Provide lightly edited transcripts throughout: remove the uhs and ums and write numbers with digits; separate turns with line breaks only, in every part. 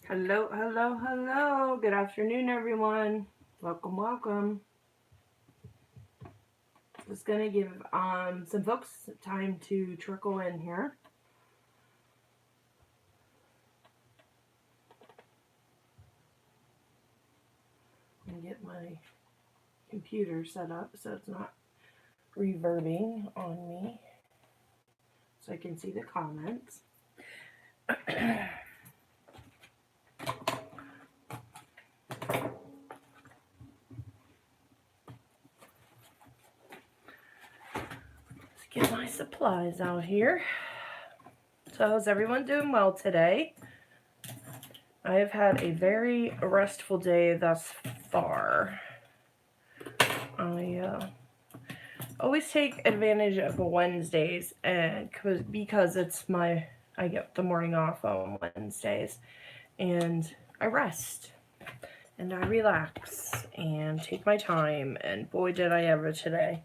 Hello, hello, hello. Good afternoon, everyone. Welcome, welcome. Just gonna give some folks time to trickle in here. And get my computer set up so it's not reverbing on me, so I can see the comments. Get my supplies out here. So how's everyone doing well today? I have had a very restful day thus far. I always take advantage of Wednesdays, and because I get the morning off on Wednesdays, and I rest and I relax and take my time, and boy did I ever today.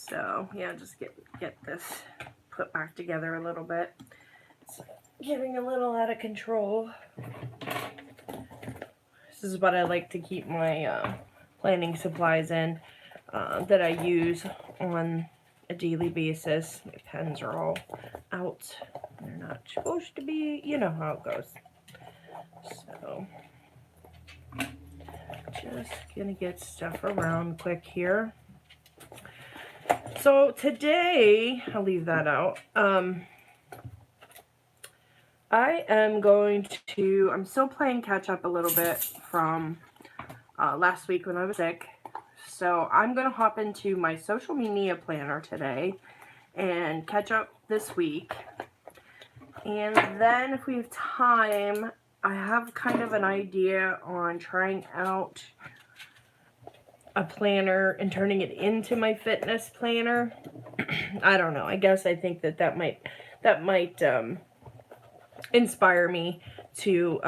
So yeah, just get this put back together a little bit. It's getting a little out of control. This is what I like to keep my planning supplies in that I use on a daily basis. My pens are all out. They're not supposed to be. You know how it goes. So just gonna get stuff around quick here. So today, I'll leave that out. I am going to, I'm still playing catch up a little bit from last week when I was sick. So I'm going to hop into my social media planner today and catch up this week. And then if we have time, I have kind of an idea on trying out a planner and turning it into my fitness planner. I don't know. I guess I think that might inspire me to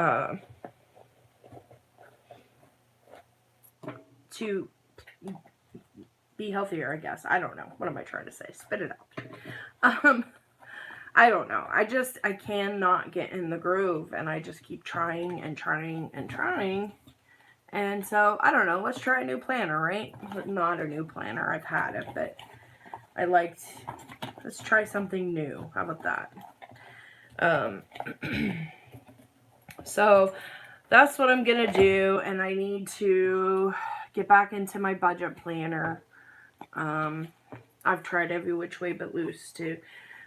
be healthier, I guess. I don't know. What am I trying to say? Spit it out. I don't know. I cannot get in the groove, and I just keep trying and trying and trying. And so, I don't know. Let's try a new planner, right? Not a new planner. I've had it, but let's try something new. How about that? So that's what I'm gonna do, and I need to get back into my budget planner. I've tried every which way but loose to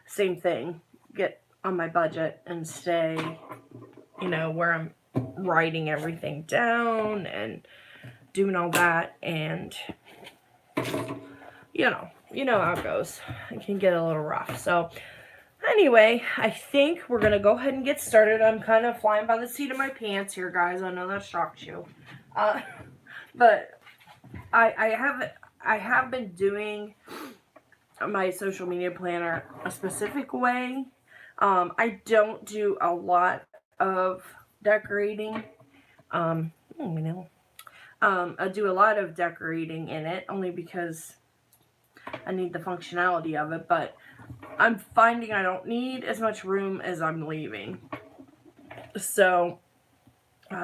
same thing, get on my budget and stay, where I'm writing everything down and doing all that, and you know how it goes. It can get a little rough. So anyway, I think we're going to go ahead and get started. I'm kind of flying by the seat of my pants here, guys. I know that shocked you. But I have been doing my social media planner a specific way. I don't do a lot of decorating. I do a lot of decorating in it only because I need the functionality of it, but I'm finding I don't need as much room as I'm leaving. So, we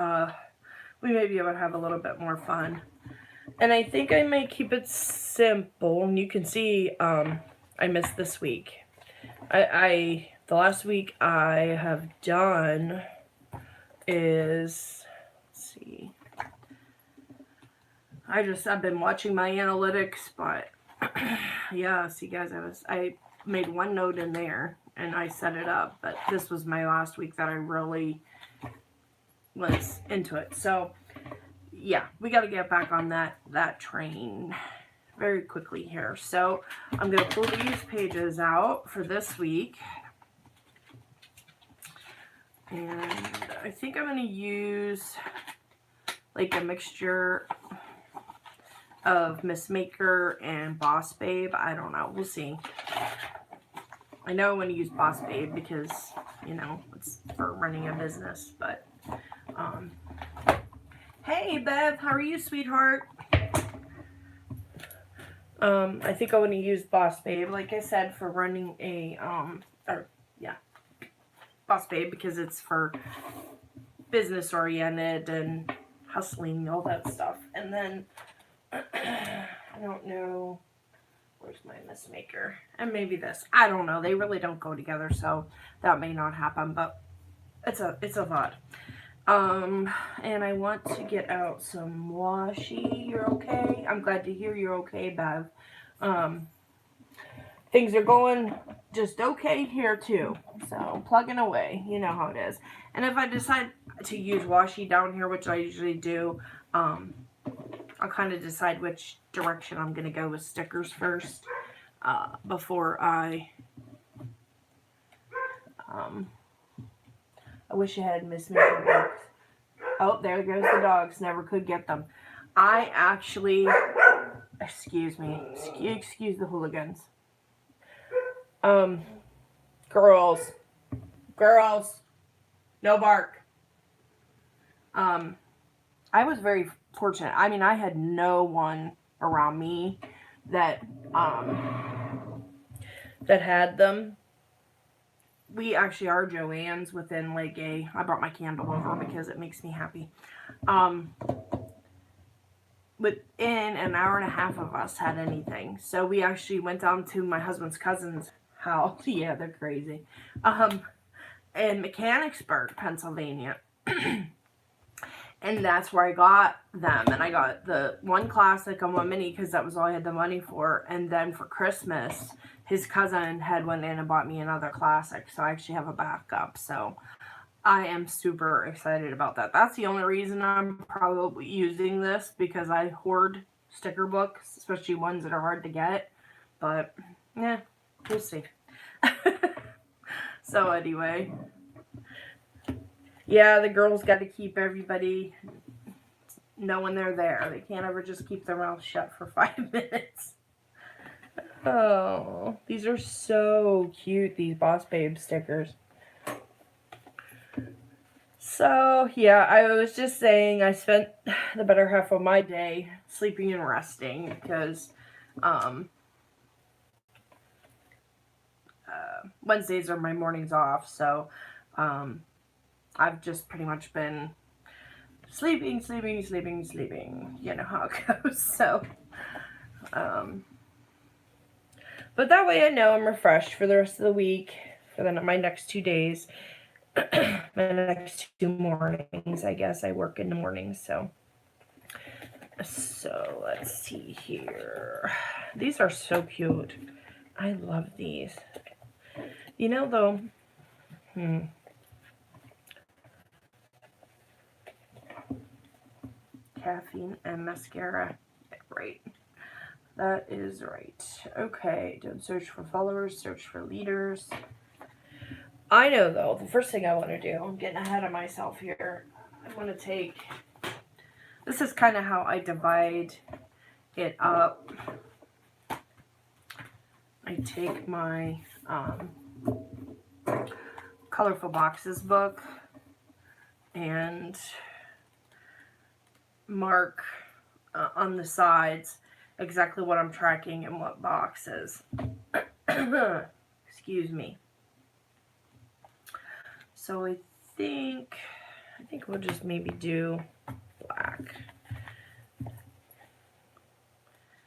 may be able to have a little bit more fun. And I think I may keep it simple. And you can see, I missed this week. The last week I have done is, let's see. I've been watching my analytics, but yeah, see guys, I made one note in there and I set it up, but this was my last week that I really was into it. So yeah, we got to get back on that train very quickly here. So I'm going to pull these pages out for this week. And I think I'm going to use like a mixture of Miss Maker and Boss Babe. I don't know. We'll see. I know I want to use Boss Babe because, it's for running a business. But, hey, Bev. How are you, sweetheart? I think I want to use Boss Babe, like I said, for running a, Boss Babe because it's for business oriented and hustling, all that stuff. And then I don't know, where's my Miss Maker? And maybe this. I don't know. They really don't go together, so that may not happen, but it's a thought. And I want to get out some washi. You're okay? I'm glad to hear you're okay, Bev. Things are going just okay here too. So plugging away, you know how it is. And if I decide to use washi down here, which I usually do, I'll kind of decide which direction I'm going to go with stickers first, before I wish I had Miss Maker books. Oh, there goes the dogs. Never could get them. I actually, excuse me, excuse the hooligans. Girls, no bark. I was very fortunate. I mean, I had no one around me that had them. We actually are Joann's within like I brought my candle over because it makes me happy. Within an hour and a half of us had anything. So we actually went down to my husband's cousin's house. Yeah, they're crazy. In Mechanicsburg, Pennsylvania. And that's where I got them. And I got the one classic and one mini because that was all I had the money for. And then for Christmas, his cousin had went in and bought me another classic. So I actually have a backup. So I am super excited about that. That's the only reason I'm probably using this, because I hoard sticker books, especially ones that are hard to get. But, yeah, we'll see. So anyway, yeah, the girls got to keep everybody knowing they're there. They can't ever just keep their mouth shut for 5 minutes. Oh, these are so cute, these Boss Babe stickers. So, yeah, I was just saying I spent the better half of my day sleeping and resting because Wednesdays are my mornings off, so I've just pretty much been sleeping. You know how it goes. So, but that way I know I'm refreshed for the rest of the week, for my next 2 days. My next 2 mornings, I guess. I work in the mornings, so let's see here. These are so cute. I love these. You know, though, caffeine and mascara. Right. That is right. Okay, don't search for followers, search for leaders. I know, though, the first thing I want to do, I'm getting ahead of myself here. I want to take, this is kind of how I divide it up. I take my Colorful Boxes book and mark on the sides exactly what I'm tracking and what boxes. Excuse me. So I think we'll just maybe do black.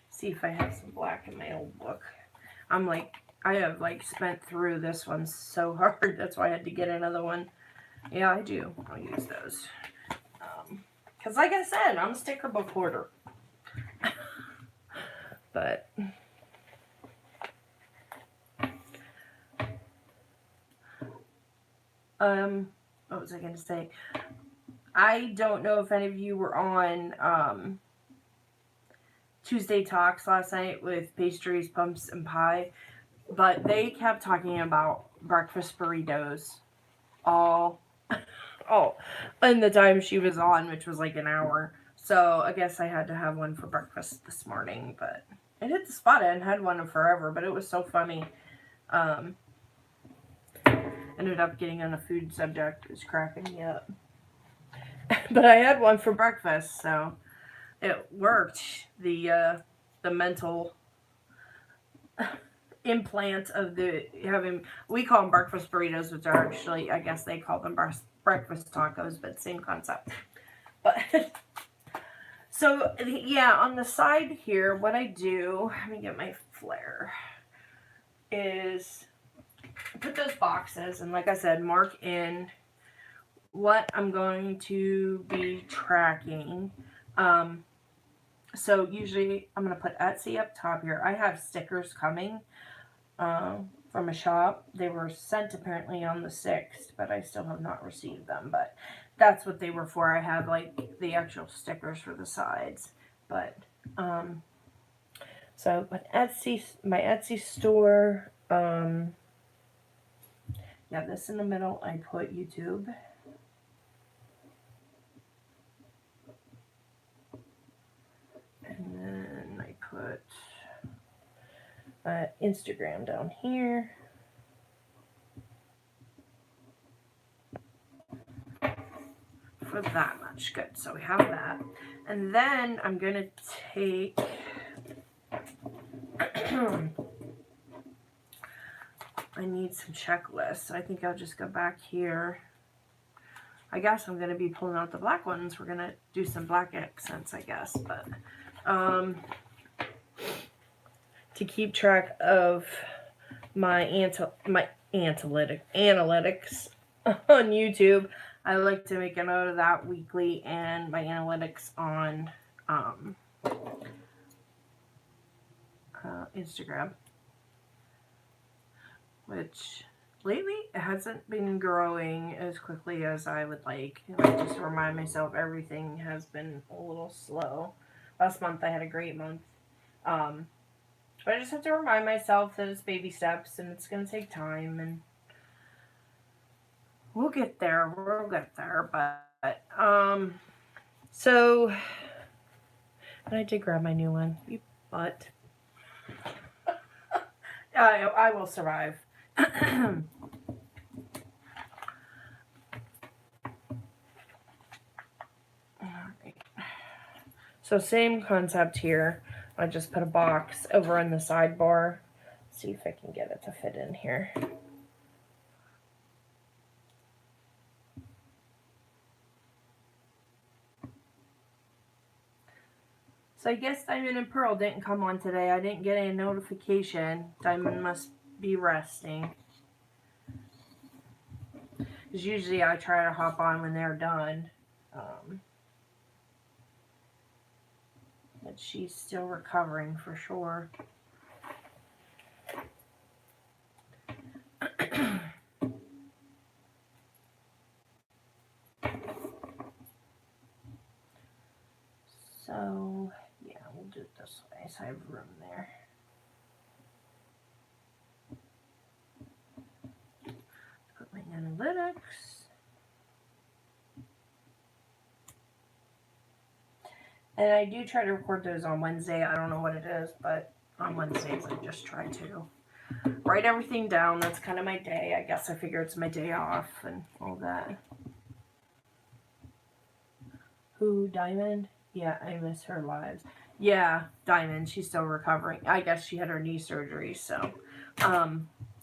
See if I have some black in my old book. I have spent through this one so hard. That's why I had to get another one. Yeah, I do. I'll use those. Because like I said, I'm a sticker book hoarder. But what was I going to say? I don't know if any of you were on Tuesday Talks last night with Pastries, Pumps, and Pie, but they kept talking about breakfast burritos all in the time she was on, which was like an hour. So I guess I had to have one for breakfast this morning, but it hit the spot. I hadn't had one in forever, but it was so funny. Ended up getting on a food subject. It was cracking me up. But I had one for breakfast, so it worked. The mental implant of the having, we call them breakfast burritos, which are actually, I guess they call them breakfast tacos, but same concept. But so yeah, on the side here, what I do, let me get my flare, is put those boxes, and like I said, mark in what I'm going to be tracking. So usually I'm going to put Etsy up top here. I have stickers coming from a shop. They were sent apparently on the 6th, but I still have not received them. But that's what they were for. I have like the actual stickers for the sides. But so but Etsy, my Etsy store, yeah, this in the middle, I put YouTube. And then I put Instagram down here. For that much. Good. So we have that. And then I'm going to take I need some checklists. So I think I'll just go back here. I guess I'm going to be pulling out the black ones. We're going to do some black accents, I guess. But to keep track of my analytics on YouTube, I like to make a note of that weekly, and my analytics on Instagram, which lately it hasn't been growing as quickly as I would like. I just remind myself everything has been a little slow. Last month I had a great month. But I just have to remind myself that it's baby steps and it's going to take time, and we'll get there. We'll get there. But, so, and I did grab my new one. You butt. I will survive. Alright. So same concept here. I just put a box over in the sidebar. See if I can get it to fit in here. So I guess Diamond and Pearl didn't come on today. I didn't get a notification. Diamond must be resting. Because usually I try to hop on when they're done. But she's still recovering for sure. So, yeah, we'll do it this way so I have room there. Put my analytics. And I do try to record those on Wednesday. I don't know what it is, but on Wednesdays I just try to write everything down. That's kind of my day. I guess I figure it's my day off and all that. Who, Diamond? Yeah, I miss her lives. Yeah, Diamond, she's still recovering. I guess she had her knee surgery, so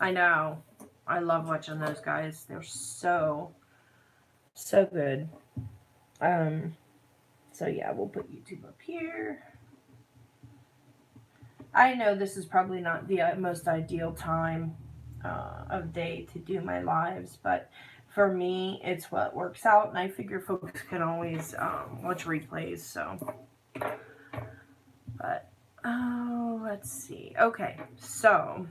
I know. I love watching those guys. They're so good. So yeah, we'll put YouTube up here. I know this is probably not the most ideal time of day to do my lives, but for me, it's what works out, and I figure folks can always watch replays, so. But, oh, let's see. Okay, so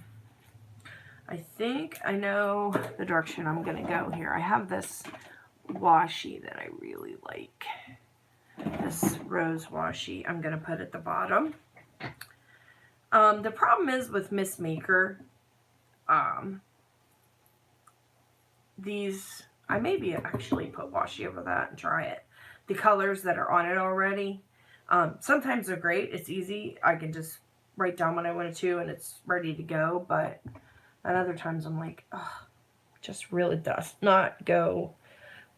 I think I know the direction I'm going to go here. I have this washi that I really like. This rose washi I'm going to put at the bottom. The problem is with Miss Maker, these, I maybe actually put washi over that and try it. The colors that are on it already, sometimes they're great. It's easy. I can just write down what I want to and it's ready to go. But at other times I'm like, oh, just really does not go.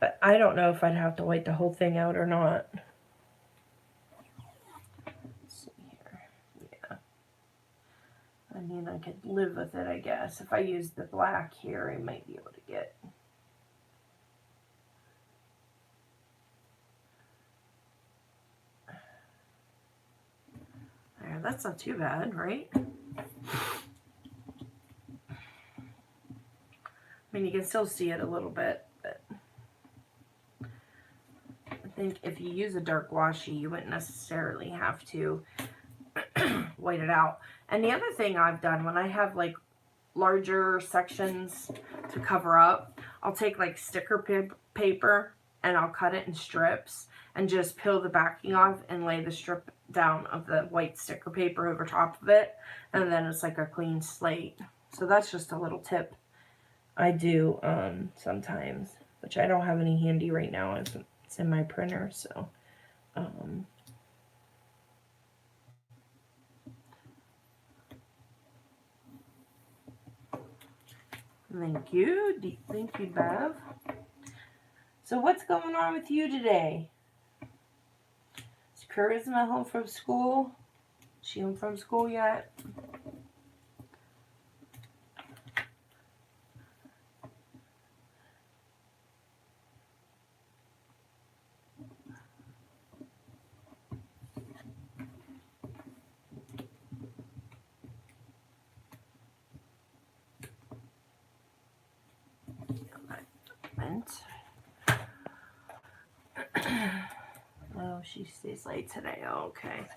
But I don't know if I'd have to white the whole thing out or not. Let's see here. Yeah. I mean, I could live with it, I guess. If I use the black here, I might be able to get... There, that's not too bad, right? I mean, you can still see it a little bit, but I think if you use a dark washi, you wouldn't necessarily have to white it out. And the other thing I've done when I have like larger sections to cover up, I'll take like sticker paper and I'll cut it in strips and just peel the backing off and lay the strip down of the white sticker paper over top of it, and then it's like a clean slate. So that's just a little tip I do sometimes, which I don't have any handy right now. It's in my printer, so thank you. Thank you, Bev. So what's going on with you today? Is Charisma home from school? Is she home from school yet? Oh, she stays late today. Okay.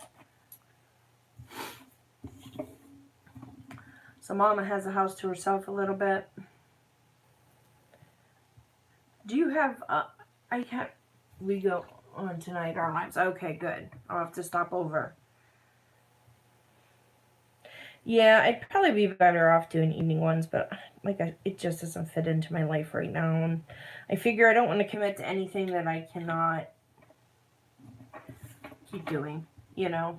So Mama has the house to herself a little bit. Do you have, I can't, we go on tonight, our lives. Okay, good. I'll have to stop over. Yeah, I'd probably be better off doing evening ones, but like it just doesn't fit into my life right now. And I figure I don't want to commit to anything that I cannot keep doing, you know?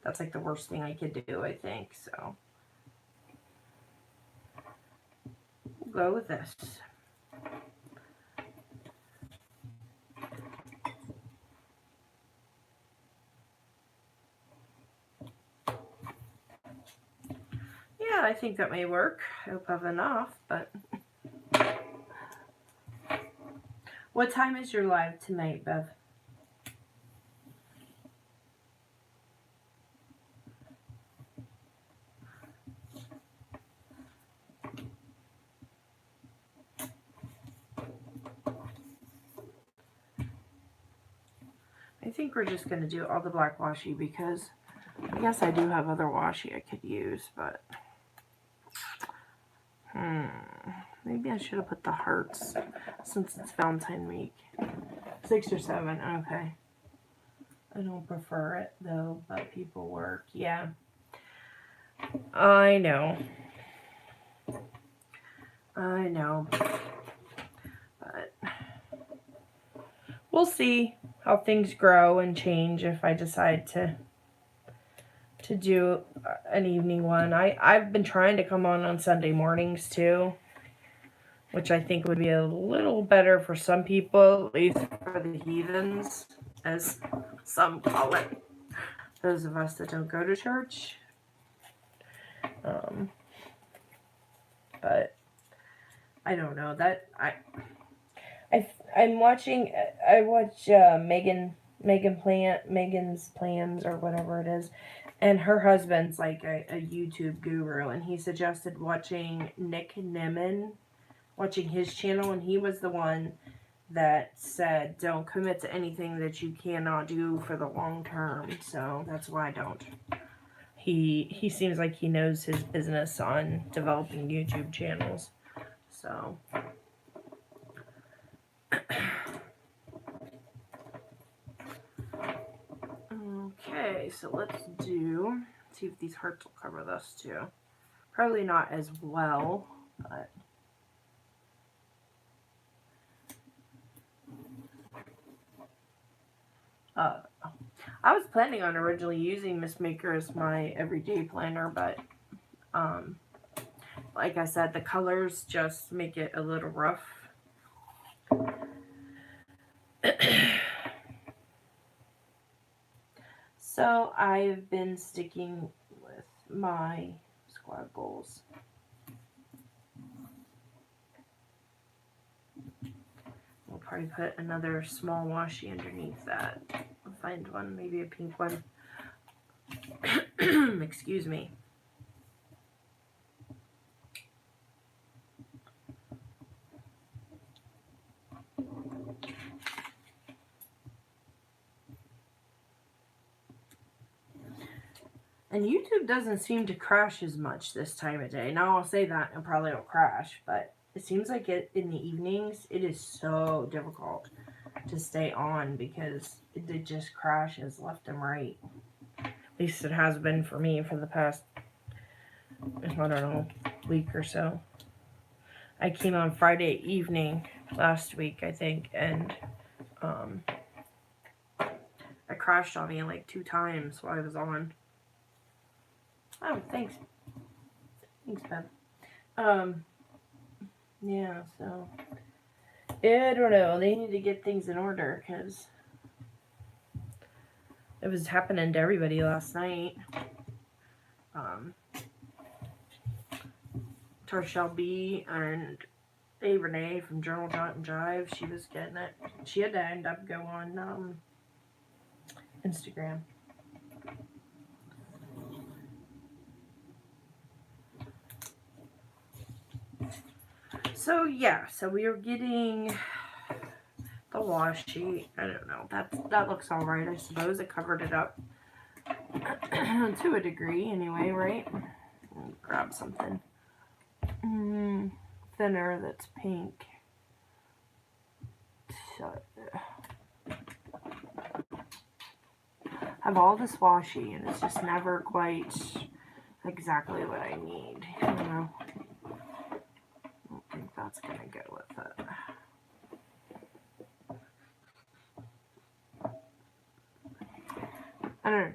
That's like the worst thing I could do, I think, so. We'll go with this. Yeah, I think that may work. I hope I have enough, but... What time is your live tonight, Bev? I think we're just going to do all the black washi because I guess I do have other washi I could use, but... Maybe I should have put the hearts since it's Valentine week. 6 or 7, okay. I don't prefer it though, but people work. Yeah. I know. But we'll see how things grow and change if I decide to do an evening one. I've been trying to come on Sunday mornings too, which I think would be a little better for some people, at least for the heathens, as some call it. Those of us that don't go to church. But I don't know that I'm watching. I watch Megan's Plans or whatever it is, and her husband's like a YouTube guru, and he suggested watching Nick Nimmin, watching his channel, and he was the one that said don't commit to anything that you cannot do for the long term. So that's why I don't. He seems like he knows his business on developing YouTube channels. So okay, so let's see if these hearts will cover this too. Probably not as well, but I was planning on originally using Miss Maker as my everyday planner, but like I said, the colors just make it a little rough. So I've been sticking with my flag bowls. We'll probably put another small washi underneath that. I'll find one, maybe a pink one. Excuse me. And YouTube doesn't seem to crash as much this time of day. Now I'll say that and probably will crash, but it seems like in the evenings it is so difficult to stay on because it just crashes left and right. At least it has been for me for the past, I don't know, week or so. I came on Friday evening last week, I think, and it crashed on me like 2 times while I was on. Oh, thanks. Thanks, Beb. Yeah, so I don't know. They need to get things in order because it was happening to everybody last night. Tricia B and A Renee from Journal Jot and Jive, she was getting it. She had to end up go on Instagram. So yeah, so we are getting the washi. I don't know. That looks all right, I suppose. It covered it up to a degree, anyway, right? I'll grab something thinner that's pink. So I have all this washi, and it's just never quite exactly what I need. You know, I don't think that's gonna go with it. I don't know.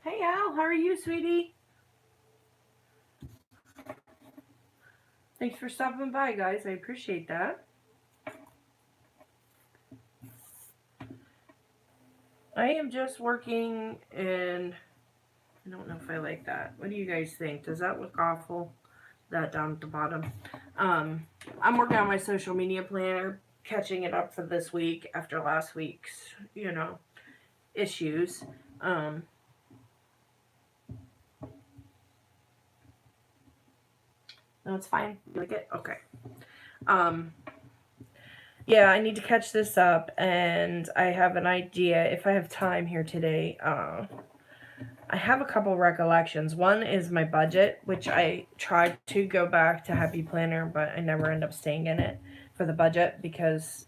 Hey Al, how are you, sweetie? Thanks for stopping by, guys. I appreciate that. I am just working, and I don't know if I like that. What do you guys think? Does that look awful? That down at the bottom. I'm working on my social media planner, catching it up for this week after last week's, issues. No, it's fine. You like it? Okay. Yeah, I need to catch this up, and I have an idea, if I have time here today. I have a couple recollections. One is my budget, which I tried to go back to Happy Planner, but I never end up staying in it for the budget because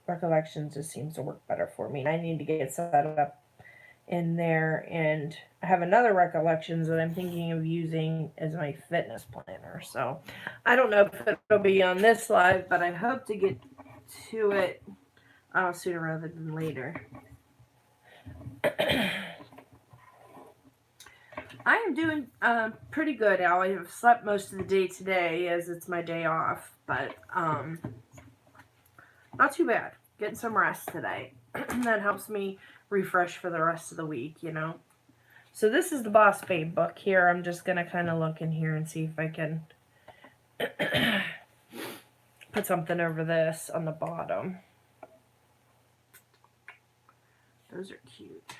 recollections just seems to work better for me. I need to get set up in there, and I have another recollections that I'm thinking of using as my fitness planner. So I don't know if it'll be on this live, but I hope to get to it sooner rather than later. I am doing pretty good, Al. I have slept most of the day today as it's my day off, but not too bad. Getting some rest today. That helps me refresh for the rest of the week, So this is the Boss Babe book here. I'm just going to kind of look in here and see if I can put something over this on the bottom. Those are cute.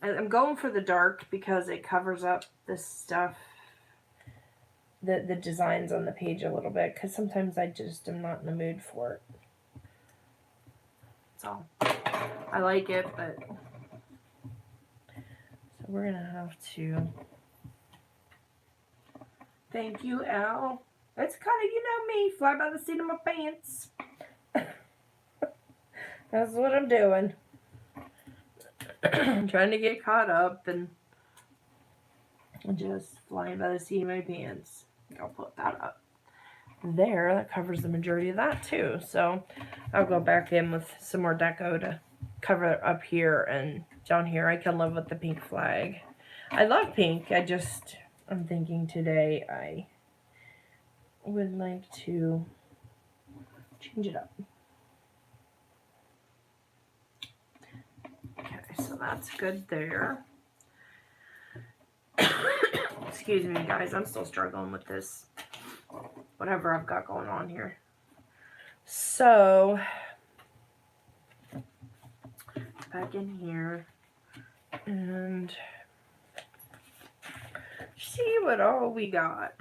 I'm going for the dark because it covers up this stuff, the designs on the page a little bit, because sometimes I just am not in the mood for it. That's all. I like it, but so we're going to have to. Thank you, Al. It's kind of, me, fly by the seat of my pants. That's what I'm doing. I'm trying to get caught up and just flying by the seat of my pants. I'll put that up there. That covers the majority of that too. So I'll go back in with some more deco to cover up here, and down here I can live with the pink flag. I love pink. I'm thinking today I would like to change it up. Okay, so that's good there. Excuse me, guys. I'm still struggling with this, whatever I've got going on here. So, back in here, and see what all we got.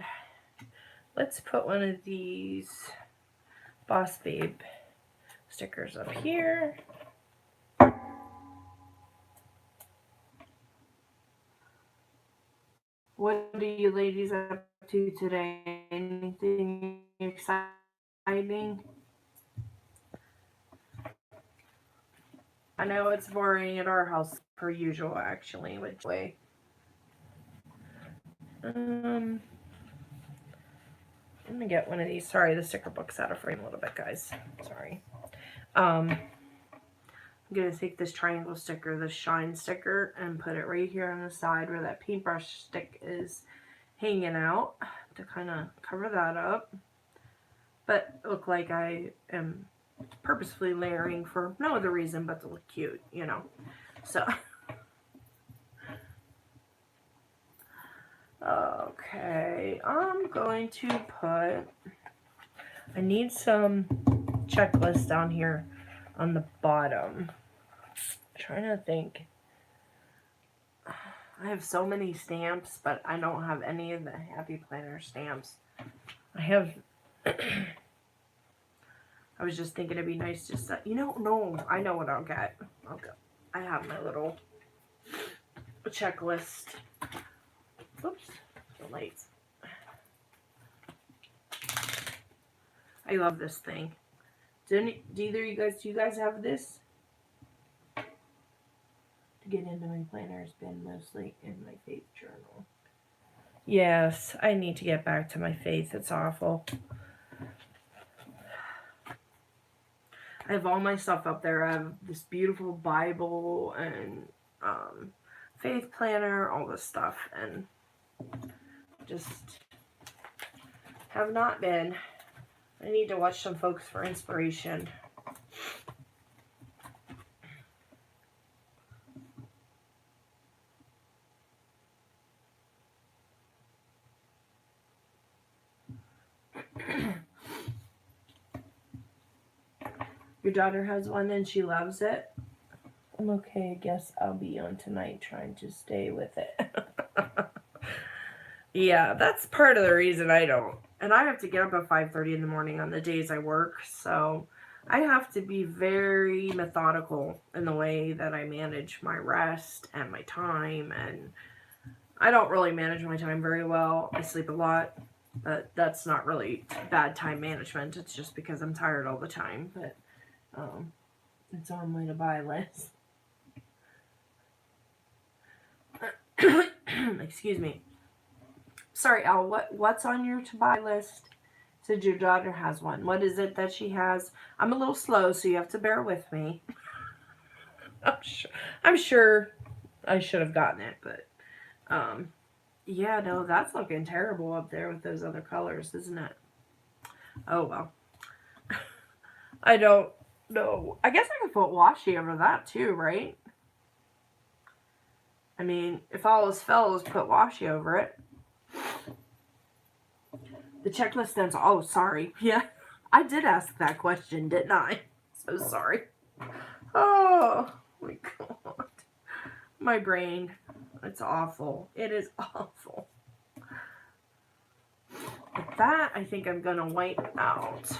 Let's put one of these Boss Babe stickers up here. What are you ladies up to today? Anything exciting? I know it's boring at our house per usual, actually. Which way? I'm gonna get one of these. Sorry, the sticker book's out of frame a little bit, guys. Sorry. I'm gonna take this triangle sticker, the shine sticker, and put it right here on the side where that paintbrush stick is hanging out to kind of cover that up. But look like I am purposefully layering for no other reason but to look cute, you know. So, okay, I'm going to put, I need some checklists down here on the bottom. I'm trying to think. I have so many stamps, but I don't have any of the Happy Planner stamps. I have, I was just thinking it'd be nice just to, you know, no, I know what I'll get. I have my little checklist. Oops, the lights. I love this thing. Do either of you guys, do you guys have this? To get into my planner has been mostly in my faith journal. Yes, I need to get back to my faith. It's awful. I have all my stuff up there. I have this beautiful Bible and faith planner, all this stuff, and just have not been. I need to watch some folks for inspiration. Your daughter has one and she loves it. I'm okay. I guess I'll be on tonight trying to stay with it. Yeah, that's part of the reason I don't. And I have to get up at 5:30 in the morning on the days I work. So I have to be very methodical in the way that I manage my rest and my time. And I don't really manage my time very well. I sleep a lot. But that's not really bad time management. It's just because I'm tired all the time. But it's on my to-buy list. Excuse me. Sorry, Al, what's on your to-buy list? Said your daughter has one. What is it that she has? I'm a little slow, so you have to bear with me. I'm sure I should have gotten it, but yeah, no, that's looking terrible up there with those other colors, isn't it? Oh, well. I don't know. I guess I could put washi over that too, right? I mean, if all else fails, put washi over it. The checklist stencil. Oh, sorry. Yeah, I did ask that question, didn't I? So sorry. Oh, my God. My brain. It's awful. It is awful. With that, I think I'm going to wipe out.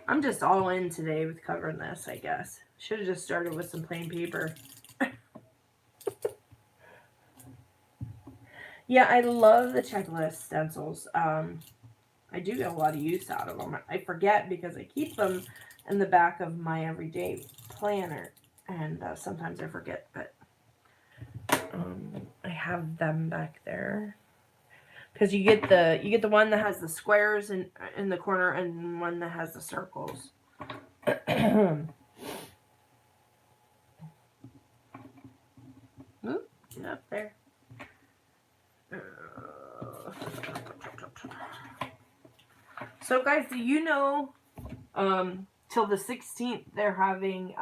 I'm just all in today with covering this, I guess. Should have just started with some plain paper. Yeah, I love the checklist stencils. I do get a lot of use out of them. I forget because I keep them in the back of my everyday planner. And sometimes I forget, but I have them back there. Because you get the one that has the squares in the corner and one that has the circles. Oop, up there. So guys, do you know till the 16th they're having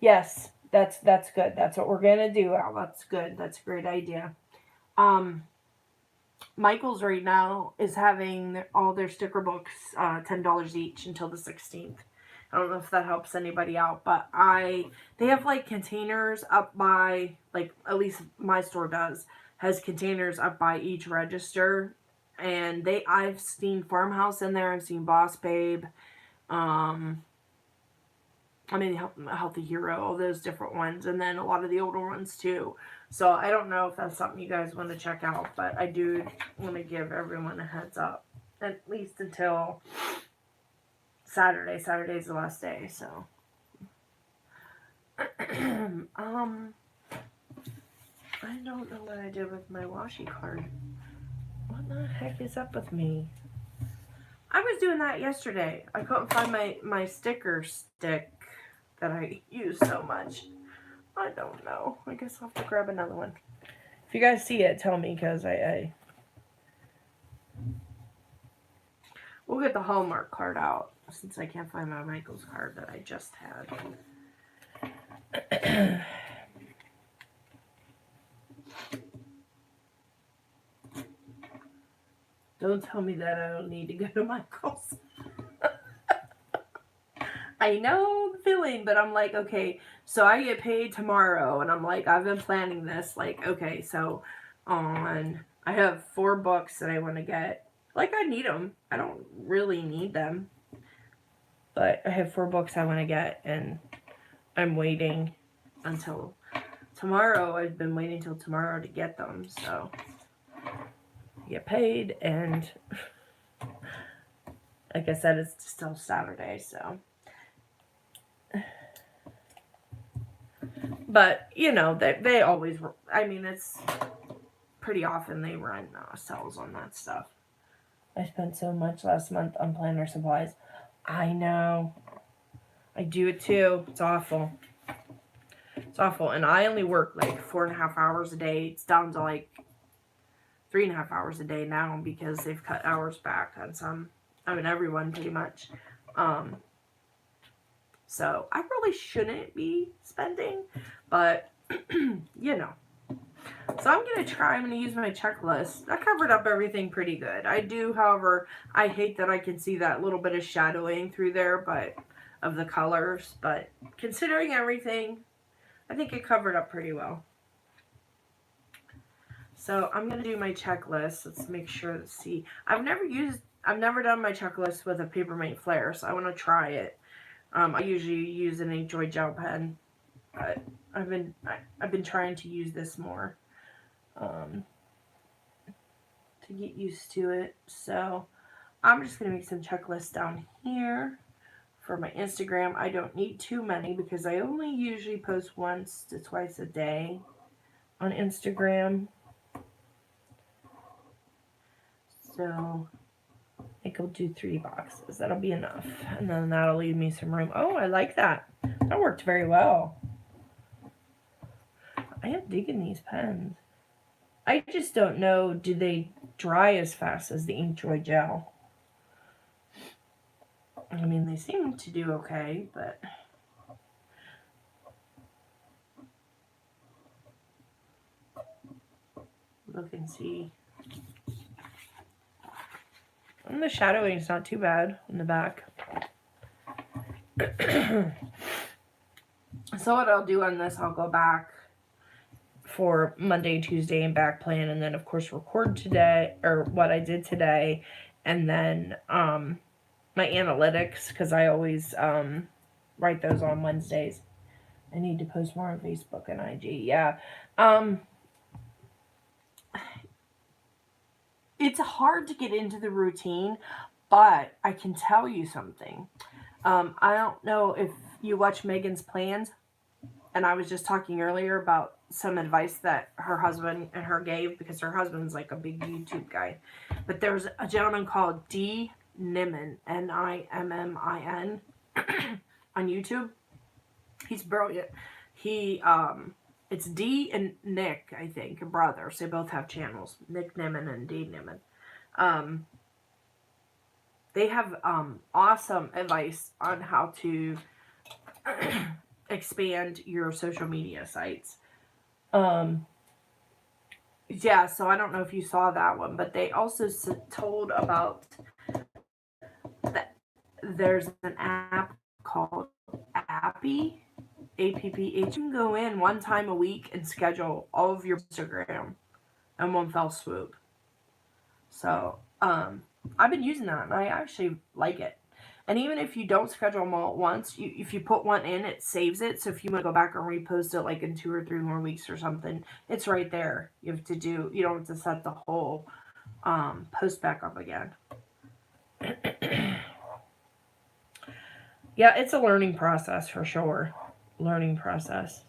Yes, that's good. That's what we're gonna do, Al. That's good. That's a great idea. Michael's right now is having all their sticker books $10 each until the 16th. I don't know if that helps anybody out, but they have like containers up by, like, at least my store has containers up by each register, and I've seen Farmhouse in there, I've seen Boss Babe, Healthy Hero, all those different ones, and then a lot of the older ones too. So I don't know if that's something you guys want to check out, but I do want to give everyone a heads up, at least until Saturday. Saturday's the last day, so. I don't know what I did with my washi card. What the heck is up with me? I was doing that yesterday. I couldn't find my sticker stick that I use so much. I don't know. I guess I'll have to grab another one. If you guys see it, tell me, because we'll get the Hallmark card out, since I can't find my Michael's card that I just had. Don't tell me that I don't need to go to Michael's. I know the feeling, but I'm like, okay, so I get paid tomorrow, and I'm like, I've been planning this, like, okay, so I have 4 books that I want to get. Like, I need them. I don't really need them, but I have 4 books I want to get, and I'm waiting until tomorrow. I've been waiting till tomorrow to get them, so I get paid, and like I said, it's still Saturday, so. But, you know, they always, it's pretty often they run sales on that stuff. I spent so much last month on planner supplies. I know. I do it too. It's awful. It's awful. And I only work like 4.5 hours a day. It's down to like 3.5 hours a day now, because they've cut hours back on everyone pretty much. So I really shouldn't be spending, but you know. So I'm going to use my checklist. I covered up everything pretty good. I do, however, I hate that I can see that little bit of shadowing through there, but of the colors. But considering everything, I think it covered up pretty well. So I'm going to do my checklist. Let's make sure to see. I've never done my checklist with a Papermate Flare, so I want to try it. I usually use an Enjoy gel pen, but I've been trying to use this more to get used to it. So I'm just gonna make some checklists down here for my Instagram. I don't need too many, because I only usually post once to twice a day on Instagram. So I think I'll do 3 boxes. That'll be enough. And then that'll leave me some room. Oh, I like that. That worked very well. I am digging these pens. I just don't know, do they dry as fast as the Inkjoy gel? I mean, they seem to do okay, but look and see. And the shadowing is not too bad in the back. So what I'll do on this, I'll go back for Monday, Tuesday, and back plan, and then of course record today, or what I did today, and then my analytics, because I always write those on Wednesdays. I need to post more on Facebook and IG. Yeah. It's hard to get into the routine, but I can tell you something. I don't know if you watch Megan's Plans, and I was just talking earlier about some advice that her husband and her gave, because her husband's like a big YouTube guy. But there's a gentleman called D. Nimmin, Nimmin, on YouTube. He's brilliant. It's D and Nick, I think, brothers. They both have channels. Nick Nimmin and D. Nimmin. They have awesome advice on how to expand your social media sites. Yeah, so I don't know if you saw that one, but they also told about that there's an app called Appy, APPH. You can go in one time a week and schedule all of your Instagram in one fell swoop. So, I've been using that, and I actually like it. And even if you don't schedule them all at once, if you put one in, it saves it. So if you want to go back and repost it like in 2 or 3 more weeks or something, it's right there. You don't have to set the whole post back up again. Yeah, it's a learning process for sure. Learning process.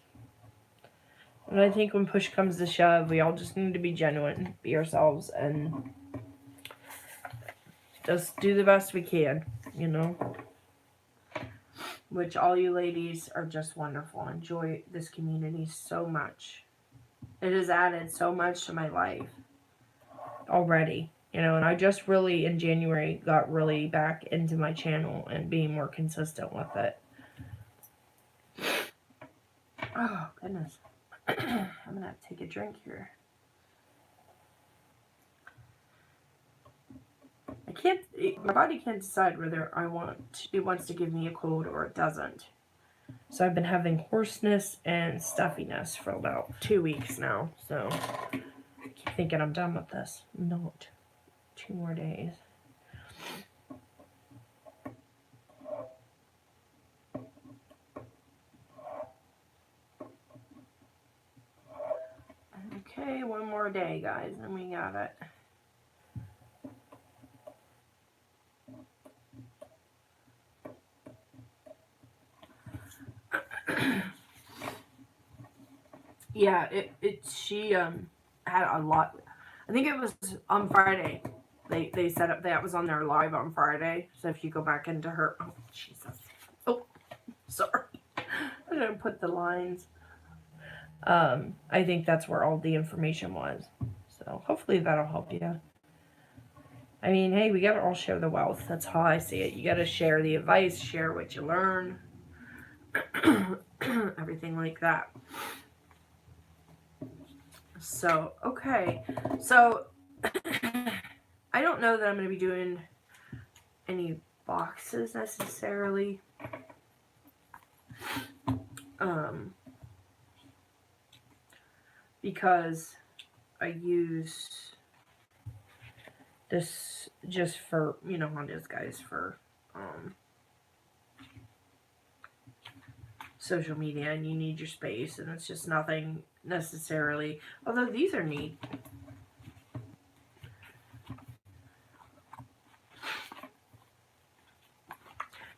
And I think when push comes to shove, we all just need to be genuine, be ourselves, and just do the best we can, you know? Which all you ladies are just wonderful. Enjoy this community so much. It has added so much to my life already, you know, and I just really in January got really back into my channel and being more consistent with it. Oh, goodness. I'm going to have to take a drink here. My body can't decide whether it wants to give me a cold or it doesn't. So I've been having hoarseness and stuffiness for about 2 weeks now. So I keep thinking I'm done with this. Not 2 more days. Okay, 1 more day, guys, and we got it. Yeah, she had a lot. I think it was on Friday. They set up that was on their live on Friday. So if you go back into her, oh Jesus, oh sorry, I didn't put the lines. I think that's where all the information was. So hopefully that'll help you. I mean, hey, we gotta all share the wealth. That's how I see it. You gotta share the advice, share what you learn, everything like that. So, okay. So, I don't know that I'm going to be doing any boxes necessarily. Because I use this just for, you know how it is, guys, for social media, and you need your space, and it's just nothing necessarily, although these are neat.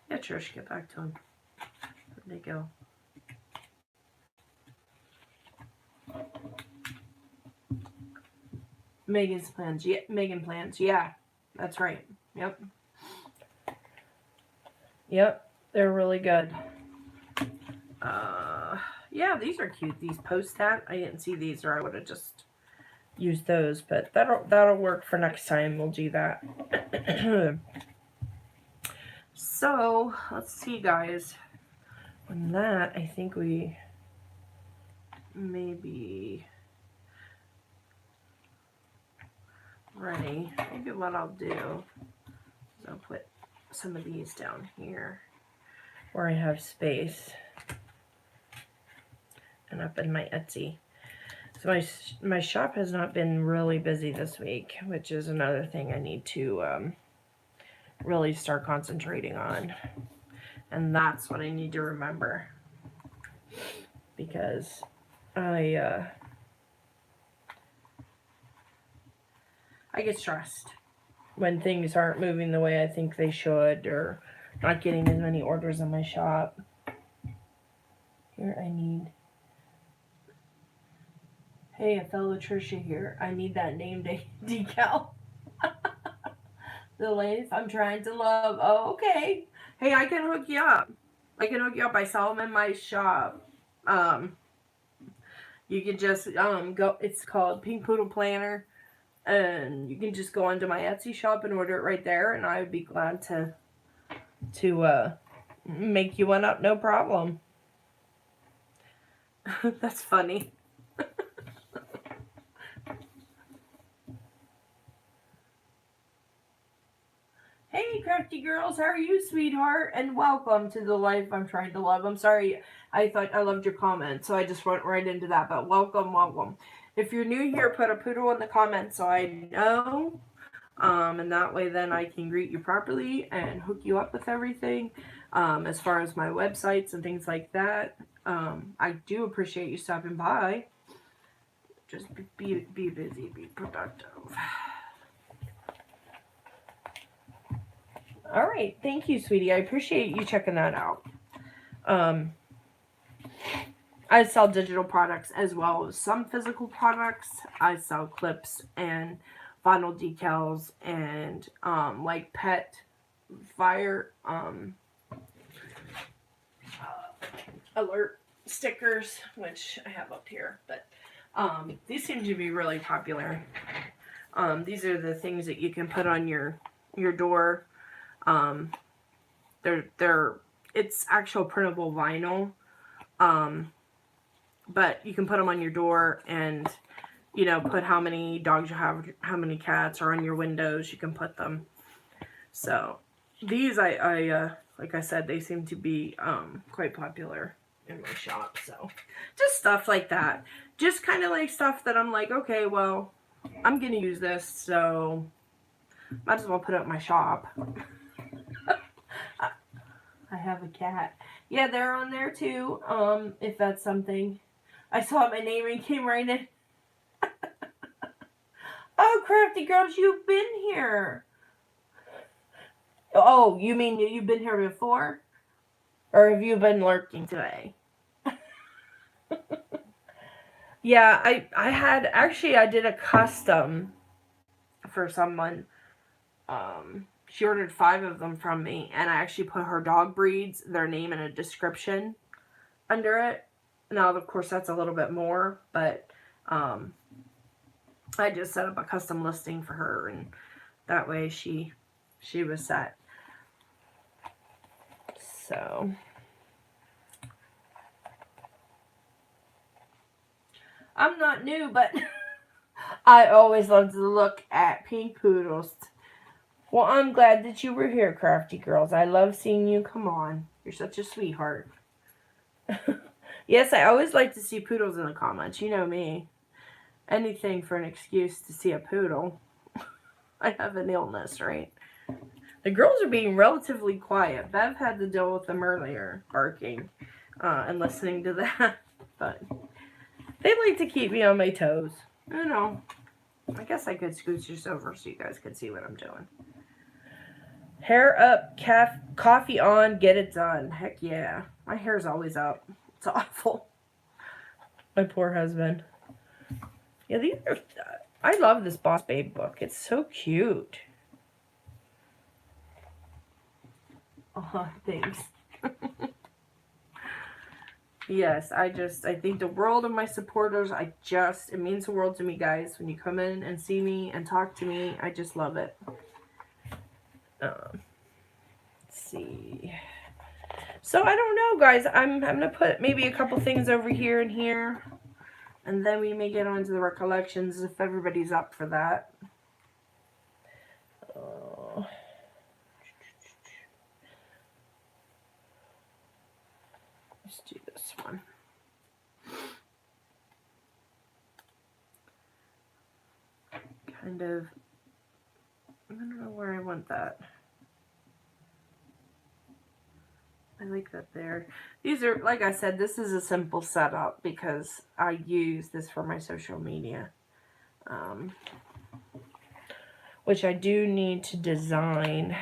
Yeah, Trish, get back to him. Where'd they go? Megan's plans. Yeah, Megan plans. Yeah, that's right. Yep. Yep, they're really good. Yeah, these are cute. These post-it. I didn't see these, or I would have just used those. But that'll work for next time. We'll do that. So let's see, guys. On that, I think we maybe ready. Maybe what I'll do is I'll put some of these down here where I have space. And up in my Etsy. So my shop has not been really busy this week, which is another thing I need to really start concentrating on. And that's what I need to remember. Because I get stressed when things aren't moving the way I think they should, or not getting as many orders in my shop. Here I need... Hey, a fellow Tricia here. I need that name decal. The ladies I'm trying to love. Oh, okay. Hey, I can hook you up. I sell them in my shop. You can just go. It's called Pink Poodle Planner, and you can just go onto my Etsy shop and order it right there. And I would be glad to make you one up, no problem. That's funny. Hey, crafty girls, how are you, sweetheart? And welcome to the life I'm trying to love. I'm sorry, I thought I loved your comment, so I just went right into that, but welcome, welcome. If you're new here, put a poodle in the comments so I know, and that way then I can greet you properly and hook you up with everything, as far as my websites and things like that. I do appreciate you stopping by. Just be busy, be productive. All right, thank you, sweetie. I appreciate you checking that out. I sell digital products as well as some physical products. I sell clips and vinyl decals and like pet fire alert stickers, which I have up here. But these seem to be really popular. These are the things that you can put on your door. It's actual printable vinyl, but you can put them on your door and, you know, put how many dogs you have, how many cats, or on your windows you can put them. So these, like I said, they seem to be quite popular in my shop. So just stuff like that, just kind of like stuff that I'm like, okay, well, I'm gonna use this, so might as well put it in my shop. I have a cat. Yeah, they're on there too. If that's something. I saw my name and came right in. Oh, crafty girls, you've been here. Oh, you mean you've been here before? Or have you been lurking today? Yeah, I did a custom for someone. She ordered 5 of them from me, and I actually put her dog breeds, their name, and a description under it. Now, of course, that's a little bit more, but I just set up a custom listing for her, and that way she was set. So I'm not new, but I always love to look at pink poodles. Well, I'm glad that you were here, crafty girls. I love seeing you. Come on. You're such a sweetheart. Yes, I always like to see poodles in the comments. You know me. Anything for an excuse to see a poodle. I have an illness, right? The girls are being relatively quiet. Bev had to deal with them earlier, barking and listening to that. But they like to keep me on my toes. You know, I guess I could scooch this over so you guys could see what I'm doing. Hair up, coffee on, get it done. Heck yeah. My hair's always up. It's awful. My poor husband. Yeah, I love this Boss Babe book. It's so cute. Oh, thanks. Yes, I think the world of my supporters. It means the world to me, guys. When you come in and see me and talk to me, I just love it. Let's see. So I don't know, guys. I'm gonna put maybe a couple things over here and here, and then we may get on to the recollections if everybody's up for that. Let's do this one. Kind of. I don't know where I want that. I like that there. These are, like I said, this is a simple setup because I use this for my social media. Which I do need to design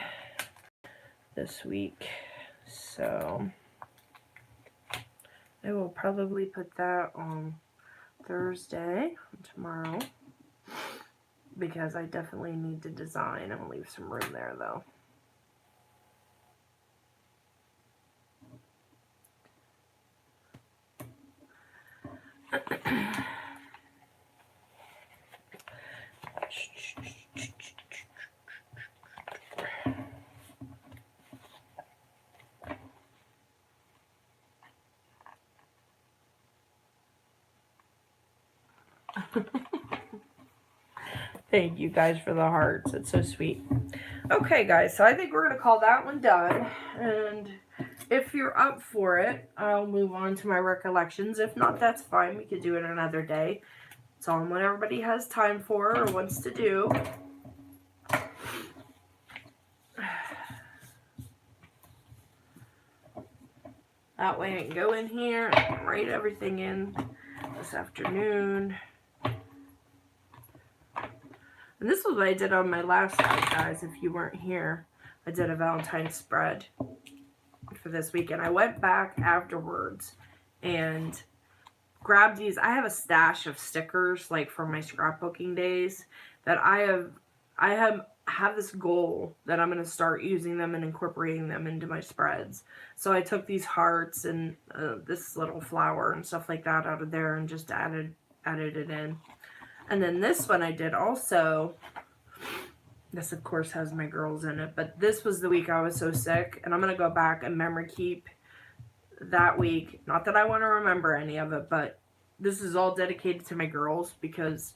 this week. So I will probably put that on Thursday, tomorrow. Because I definitely need to design. I'm going to leave some room there though. Thank you guys for the hearts. It's so sweet. Okay, guys, so I think we're going to call that one done. And if you're up for it, I'll move on to my recollections. If not, that's fine. We could do it another day. It's on what everybody has time for or wants to do. That way I can go in here and write everything in this afternoon. And this was what I did on my last night, guys, if you weren't here. I did a Valentine's spread for this week, and I went back afterwards and grabbed these. I have a stash of stickers, like from my scrapbooking days, that I have this goal that I'm going to start using them and incorporating them into my spreads. So I took these hearts and this little flower and stuff like that out of there and just added it in. And then this one I did also. This, of course, has my girls in it. But this was the week I was so sick. And I'm going to go back and memory keep that week. Not that I want to remember any of it, but this is all dedicated to my girls because,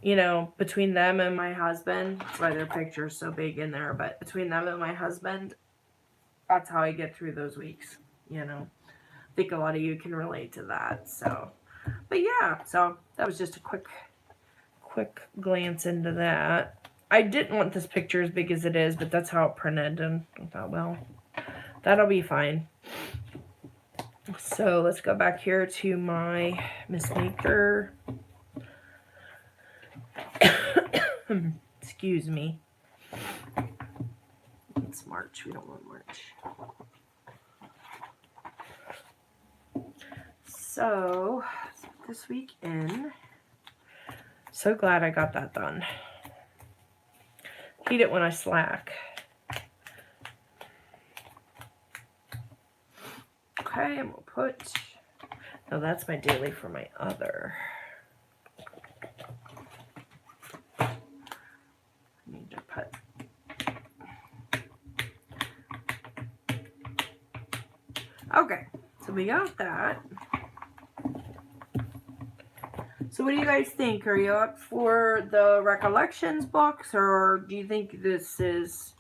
you know, between them and my husband, that's why their picture's so big in there, but between them and my husband, that's how I get through those weeks, you know. I think a lot of you can relate to that, so. But yeah, so that was just a quick glance into that. I didn't want this picture as big as it is, but that's how it printed, and I thought, well, that'll be fine. So let's go back here to my Miss Maker. Excuse me. It's March. We don't want March. So, this week in. So glad I got that done. Hate it when I slack. Okay, and we'll put. No, that's my daily for my other. I need to put. Okay, so we got that. So what do you guys think? Are you up for the recollections books, or do you think this is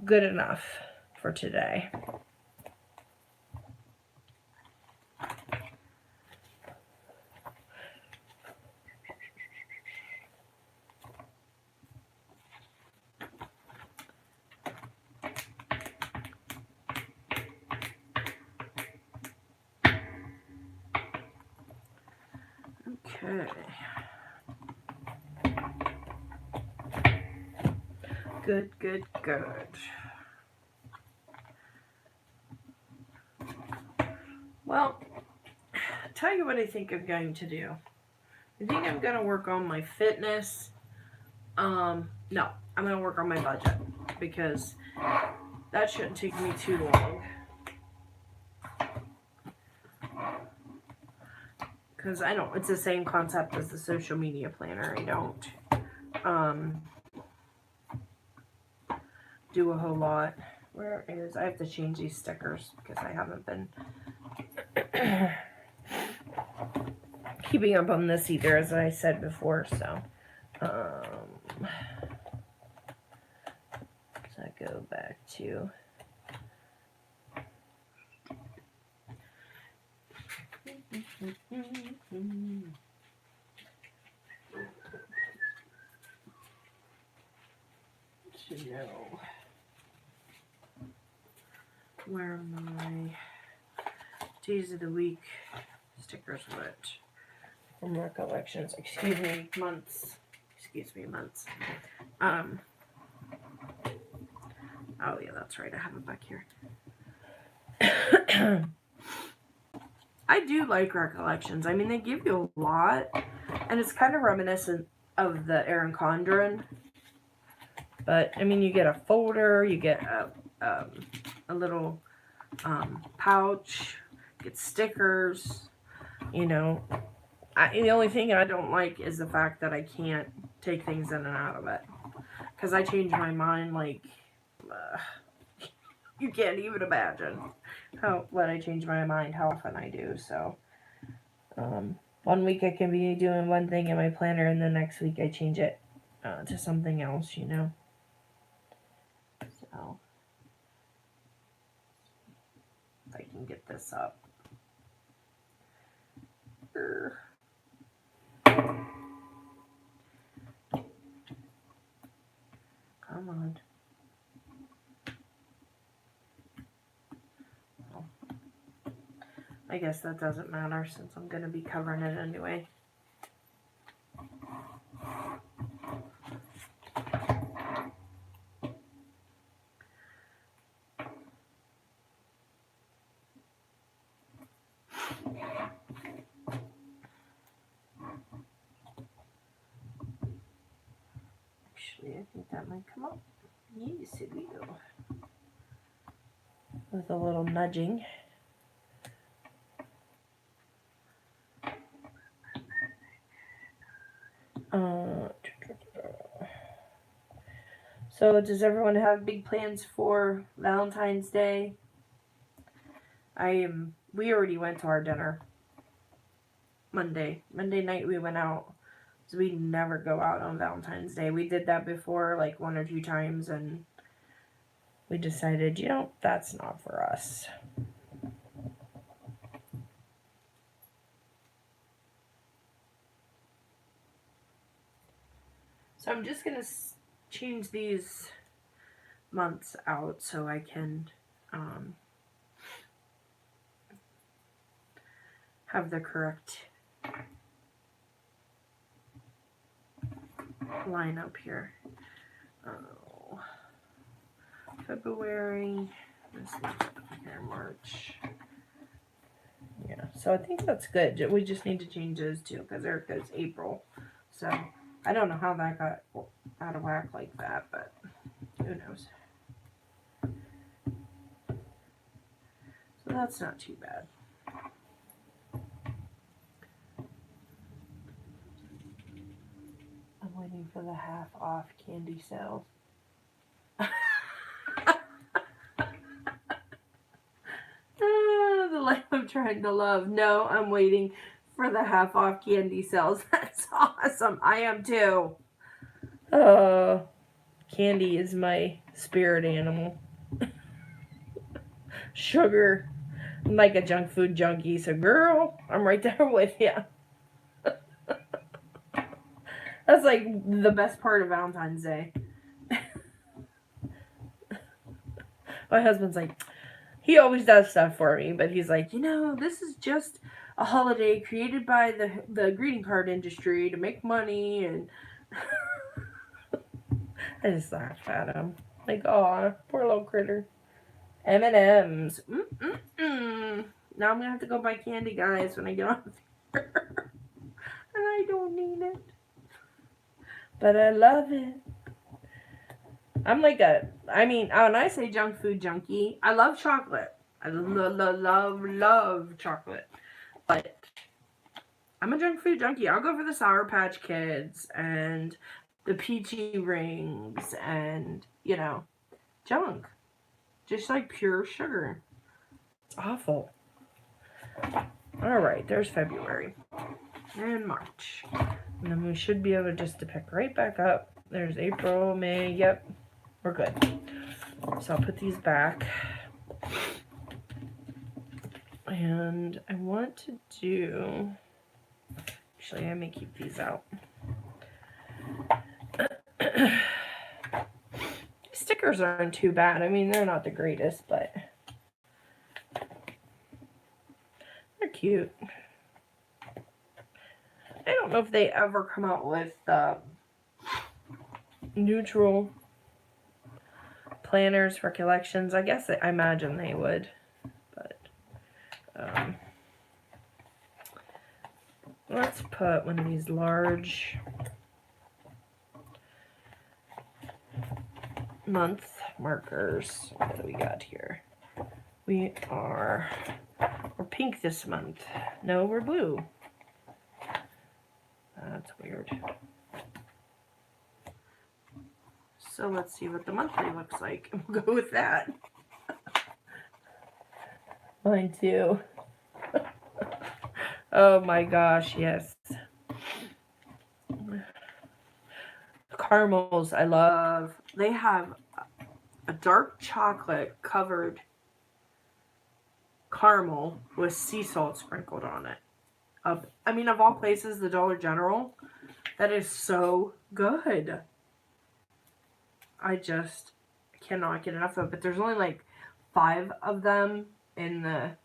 good enough for today? Okay. Good, good, good. Well, tell you what I think I'm going to do. I think I'm going to work on my fitness. No, I'm going to work on my budget because that shouldn't take me too long. Because I don't, it's the same concept as the social media planner. I don't do a whole lot. Where is, I have to change these stickers because I haven't been keeping up on this either, as I said before, so. So I go back to. To know where my days of the week stickers went from recollections. Excuse me, months. Oh yeah, that's right. I have it back here. I do like recollections. I mean, they give you a lot, and it's kind of reminiscent of the Erin Condren. But I mean, you get a folder, you get a little pouch, get stickers. You know, the only thing I don't like is the fact that I can't take things in and out of it, because I change my mind like you can't even imagine when I change my mind how often I do. So One week I can be doing one thing in my planner, and the next week I change it to something else, you know. So, if I can get this up. Come on. Oh. I guess that doesn't matter since I'm going to be covering it anyway. Actually, I think that might come up. Yes, it will. With a little nudging. So, does everyone have big plans for Valentine's Day? We already went to our dinner Monday night. We went out. So we never go out on Valentine's Day. We did that before, like 1 or 2 times, and we decided, you know, that's not for us. So I'm just going to change these months out so I can have the correct line up here. February, this is here, March. Yeah, so I think that's good. We just need to change those two because Erica's April. So I don't know how that got out of whack like that, but who knows. So that's not too bad. I'm waiting for the half off candy sales. The life I'm trying to love. No, I'm waiting for the half off candy sales. That's awesome. I am too. Candy is my spirit animal. Sugar. I'm like a junk food junkie, so girl, I'm right there with you. That's like the best part of Valentine's Day. My husband's like, he always does stuff for me, but he's like, you know, this is just a holiday created by the greeting card industry to make money, and I just laugh at him. Like, aw, poor little critter. M&M's. Now I'm going to have to go buy candy, guys, when I get off here. And I don't need it. But I love it. I'm like when I say junk food junkie, I love chocolate. I love chocolate. But I'm a junk food junkie. I'll go for the Sour Patch Kids and the Peachy Rings and, you know, junk. Just like pure sugar. It's awful. Alright, there's February. And March. And then we should be able just to pick right back up. There's April, May, yep. We're good. So I'll put these back. And I want to do... Actually, I may keep these out. Stickers aren't too bad. I mean, they're not the greatest, but they're cute. I don't know if they ever come out with neutral planners for collections. I guess I imagine they would, but let's put one of these large month markers. What do we got here? We're pink this month. No, we're blue. That's weird. So let's see what the monthly looks like. We'll go with that. Mine too. Oh my gosh, yes. Caramels, I love. They have a dark chocolate covered caramel with sea salt sprinkled on it. I mean, of all places, the Dollar General. That is so good. I just cannot get enough of it. But there's only like 5 of them in the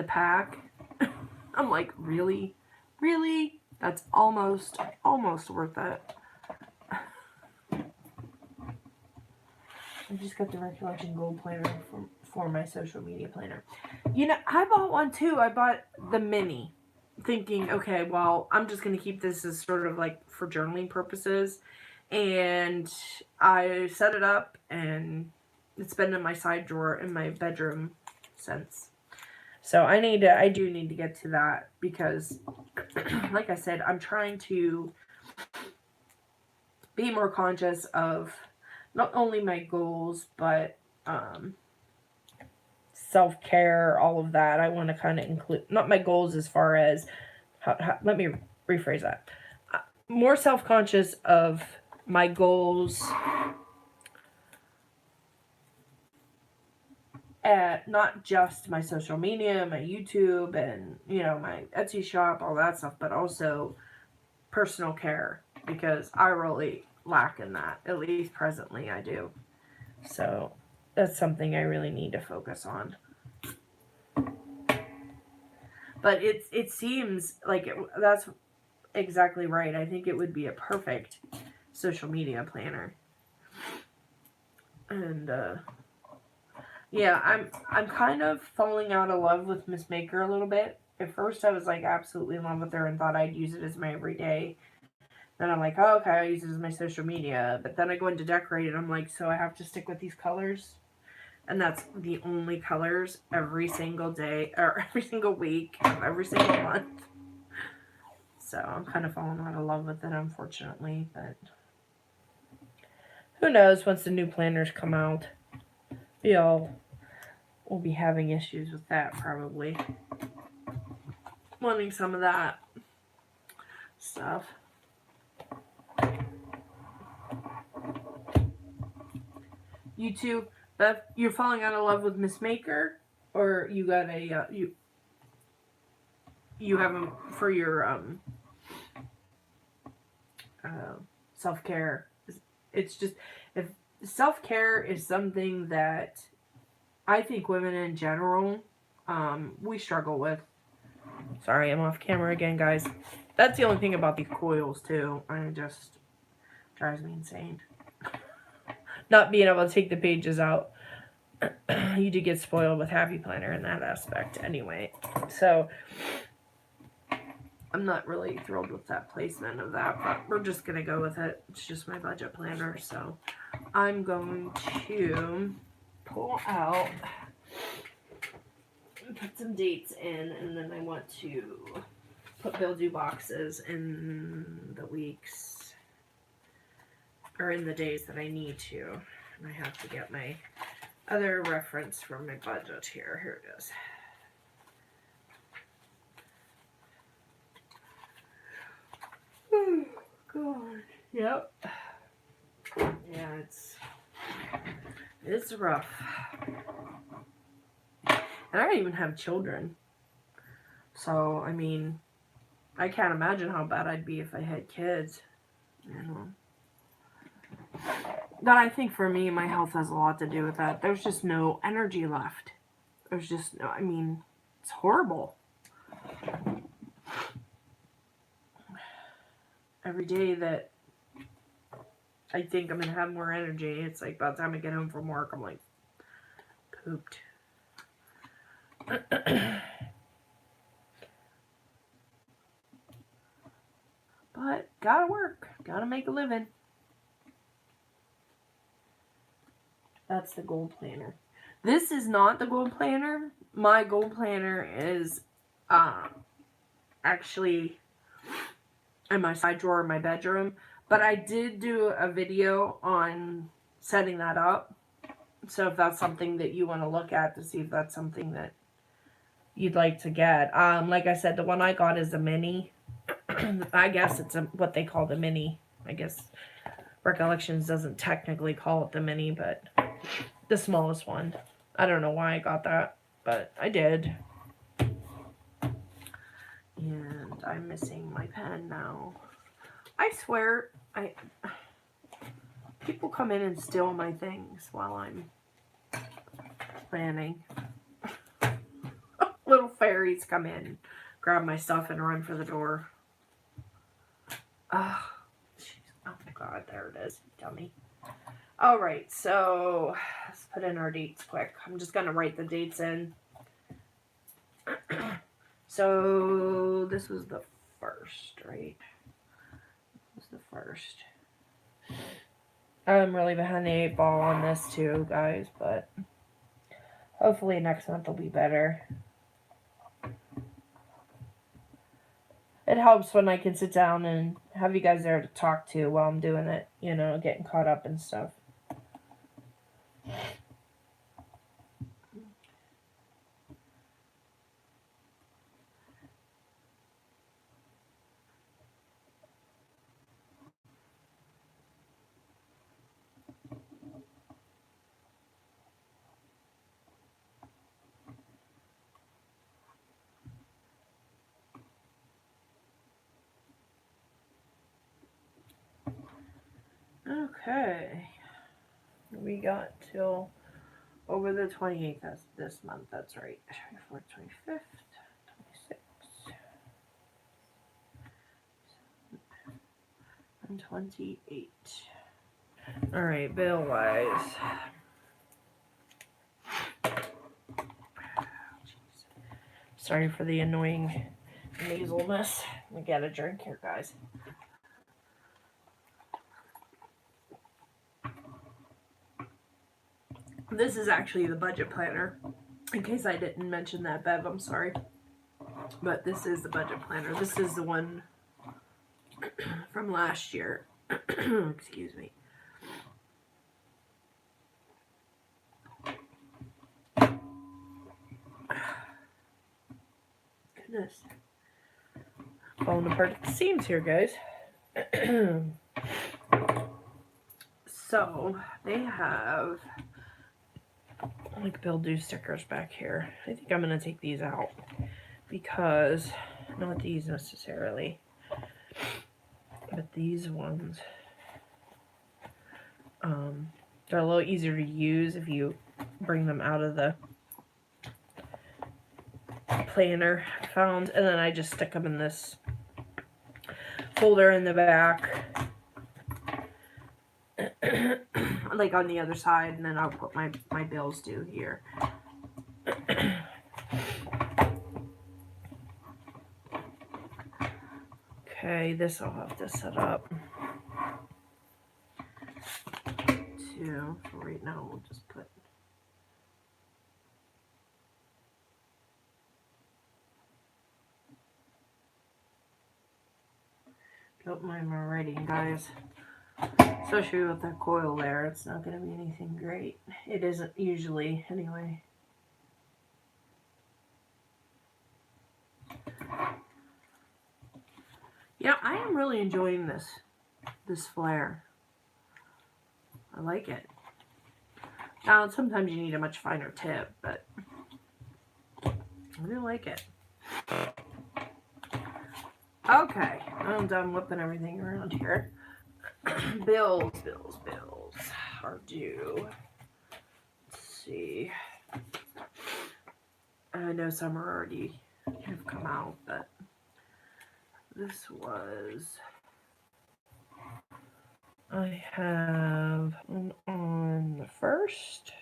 pack. I'm like, really? Really? That's almost worth it. I just got the Recollection Gold Planner for my social media planner. You know, I bought one too. I bought the mini, thinking, okay, well, I'm just going to keep this as sort of like for journaling purposes. And I set it up, and it's been in my side drawer in my bedroom since. So I do need to get to that because, like I said, I'm trying to be more conscious of not only my goals, but self-care, all of that. I want to kind of include, not my goals as far as, let me rephrase that. More self-conscious of my goals at not just my social media, my YouTube, and, you know, my Etsy shop, all that stuff, but also personal care, because I really lack in that. At least presently I do. So that's something I really need to focus on. But it seems like that's exactly right. I think it would be a perfect social media planner. And yeah, I'm kind of falling out of love with Miss Maker a little bit. At first I was like absolutely in love with her and thought I'd use it as my everyday. Then I'm like, oh, okay, I'll use it as my social media. But then I go into decorate and I'm like, so I have to stick with these colors? And that's the only colors every single day, or every single week, every single month. So I'm kind of falling out of love with it, unfortunately. But who knows, once the new planners come out, we'll be having issues with that, probably. Wanting some of that stuff. You two, Beth, you're falling out of love with Miss Maker, or you got a you have them for your self-care. It's just, if self-care is something that I think women in general we struggle with. Sorry, I'm off camera again, guys. That's the only thing about these coils too. It just drives me insane. Not being able to take the pages out. You do get spoiled with Happy Planner in that aspect anyway. So I'm not really thrilled with that placement of that, but we're just going to go with it. It's just my budget planner, so I'm going to pull out and put some dates in, and then I want to put bill due boxes in the weeks, or in the days that I need to. And I have to get my other reference from my budget here. Here it is. Oh, God. Yep. Yeah, it's rough. And I don't even have children. So, I mean, I can't imagine how bad I'd be if I had kids. You know. But I think for me, my health has a lot to do with that. There's just no energy left. There's just no, I mean, it's horrible. Every day that I think I'm going to have more energy, it's like by the time I get home from work, I'm like, pooped. But gotta work. Gotta make a living. That's the gold planner. This is not the gold planner. My gold planner is actually in my side drawer in my bedroom. But I did do a video on setting that up. So if that's something that you want to look at to see if that's something that you'd like to get. Like I said, the one I got is a mini. I guess it's what they call the mini. I guess Recollections doesn't technically call it the mini, but the smallest one. I don't know why I got that, but I did. And I'm missing my pen now. I swear, people come in and steal my things while I'm planning. Little fairies come in, grab my stuff, and run for the door. Oh my god, there it is, dummy. Alright, so let's put in our dates quick. I'm just going to write the dates in. So this was the 1st, right? This was the 1st. I'm really behind the 8 ball on this too, guys, but hopefully next month will be better. It helps when I can sit down and have you guys there to talk to while I'm doing it, you know, getting caught up and stuff. Okay. We got till over the 28th. That's this month. That's right. 24th, 25th, 26th, and 28. All right, bill wise. Sorry for the annoying nasalness. Let me get a drink here, guys. This is actually the budget planner. In case I didn't mention that, Bev, I'm sorry. But this is the budget planner. This is the one from last year. Excuse me. Goodness. Falling apart at the seams here, guys. So, they have like Bill Do stickers back here. I think I'm going to take these out because, not these necessarily, but these ones, they're a little easier to use if you bring them out of the planner I found, and then I just stick them in this folder in the back. Like on the other side, and then I'll put my bills due here. Okay, this I'll have to set up too. So right now we'll just put don't mind my writing, guys. Especially with that coil there, it's not going to be anything great. It isn't usually, anyway. Yeah, I am really enjoying this flare. I like it. Now, sometimes you need a much finer tip, but I do like it. Okay, I'm done whipping everything around here. Bills are due. Let's see. I know some are already have come out, but this was. I have one on the 1st.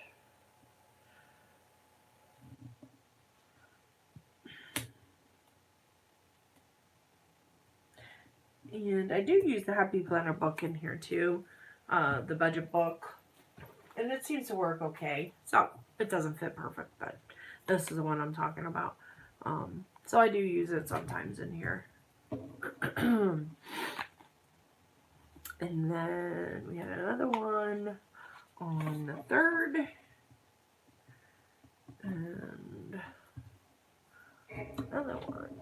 And I do use the Happy Planner book in here too, the budget book, and it seems to work okay. So it doesn't fit perfect, but this is the one I'm talking about. So I do use it sometimes in here. And then we had another one on the 3rd, and another one.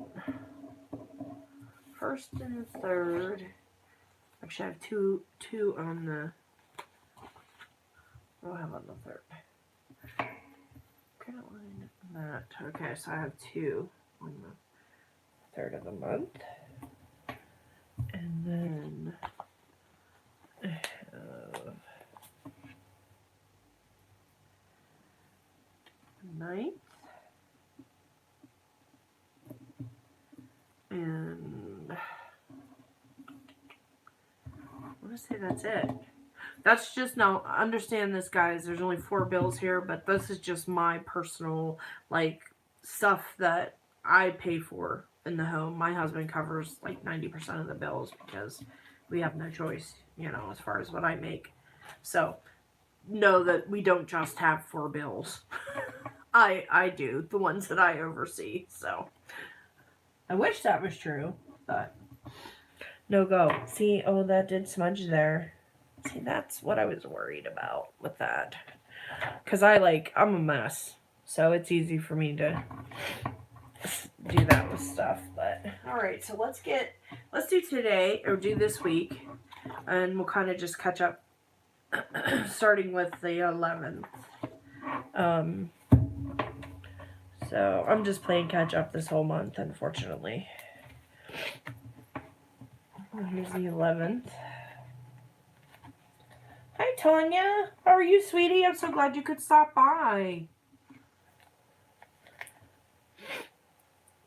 First and third. Actually, I have two on the. What do I have on the third? Kind of line that. Okay, so I have 2 on the third of the month, and then I have 9th, and I want to say that's it. That's just, now, understand this, guys, there's only 4 bills here, but this is just my personal, like, stuff that I pay for in the home. My husband covers, like, 90% of the bills because we have no choice, you know, as far as what I make. So, know that we don't just have 4 bills. I do, the ones that I oversee, so. I wish that was true, but no go. See, oh, that did smudge there. See, that's what I was worried about with that. Because I'm a mess. So it's easy for me to do that with stuff. But, alright, so let's do today, or do this week. And we'll kind of just catch up, starting with the 11th. So I'm just playing catch up this whole month, unfortunately. Here's the 11th. Hi, Tanya. How are you, sweetie? I'm so glad you could stop by.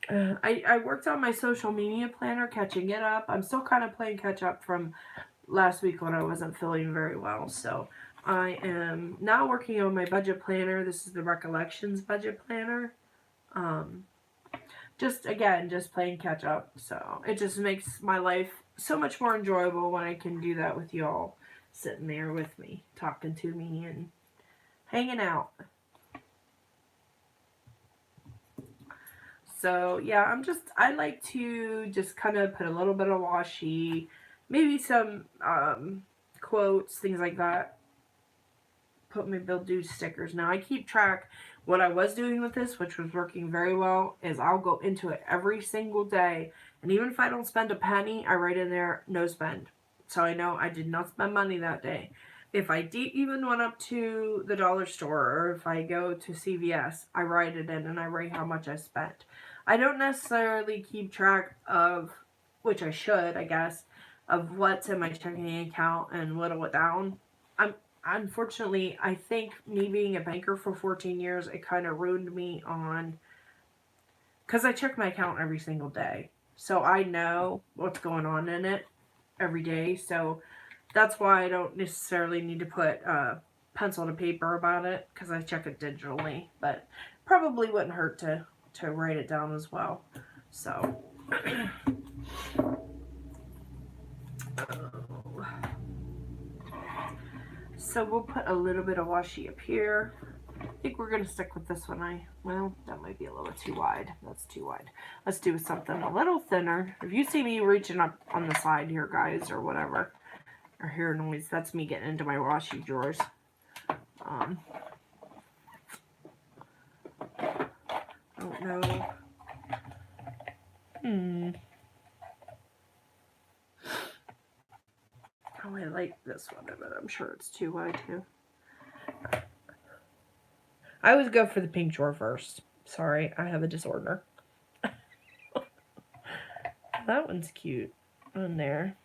I worked on my social media planner, catching it up. I'm still kind of playing catch up from last week when I wasn't feeling very well. So I am now working on my budget planner. This is the Recollections budget planner. Just playing catch up. So it just makes my life so much more enjoyable when I can do that with y'all sitting there with me, talking to me and hanging out. So yeah, I like to just kind of put a little bit of washi, maybe some quotes, things like that. Put my bill due stickers. Now I keep track. What I was doing with this, which was working very well, is I'll go into it every single day, and even if I don't spend a penny, I write in there no spend, so I know I did not spend money that day. If I even went up to the dollar store, or if I go to CVS, I write it in and I write how much I spent. I don't necessarily keep track of, which I should, I guess, of what's in my checking account and whittle it down. Unfortunately, I think me being a banker for 14 years, it kind of ruined me on, because I check my account every single day. So I know what's going on in it every day. So that's why I don't necessarily need to put pencil to paper about it, because I check it digitally. But probably wouldn't hurt to write it down as well. So so we'll put a little bit of washi up here. I think we're going to stick with this one. Well, that might be a little too wide. That's too wide. Let's do something a little thinner. If you see me reaching up on the side here, guys, or whatever, or hear noise, that's me getting into my washi drawers. I don't know. Oh, I like this one, but I'm sure it's too wide too. I always go for the pink drawer first. Sorry, I have a disorder. That one's cute on there.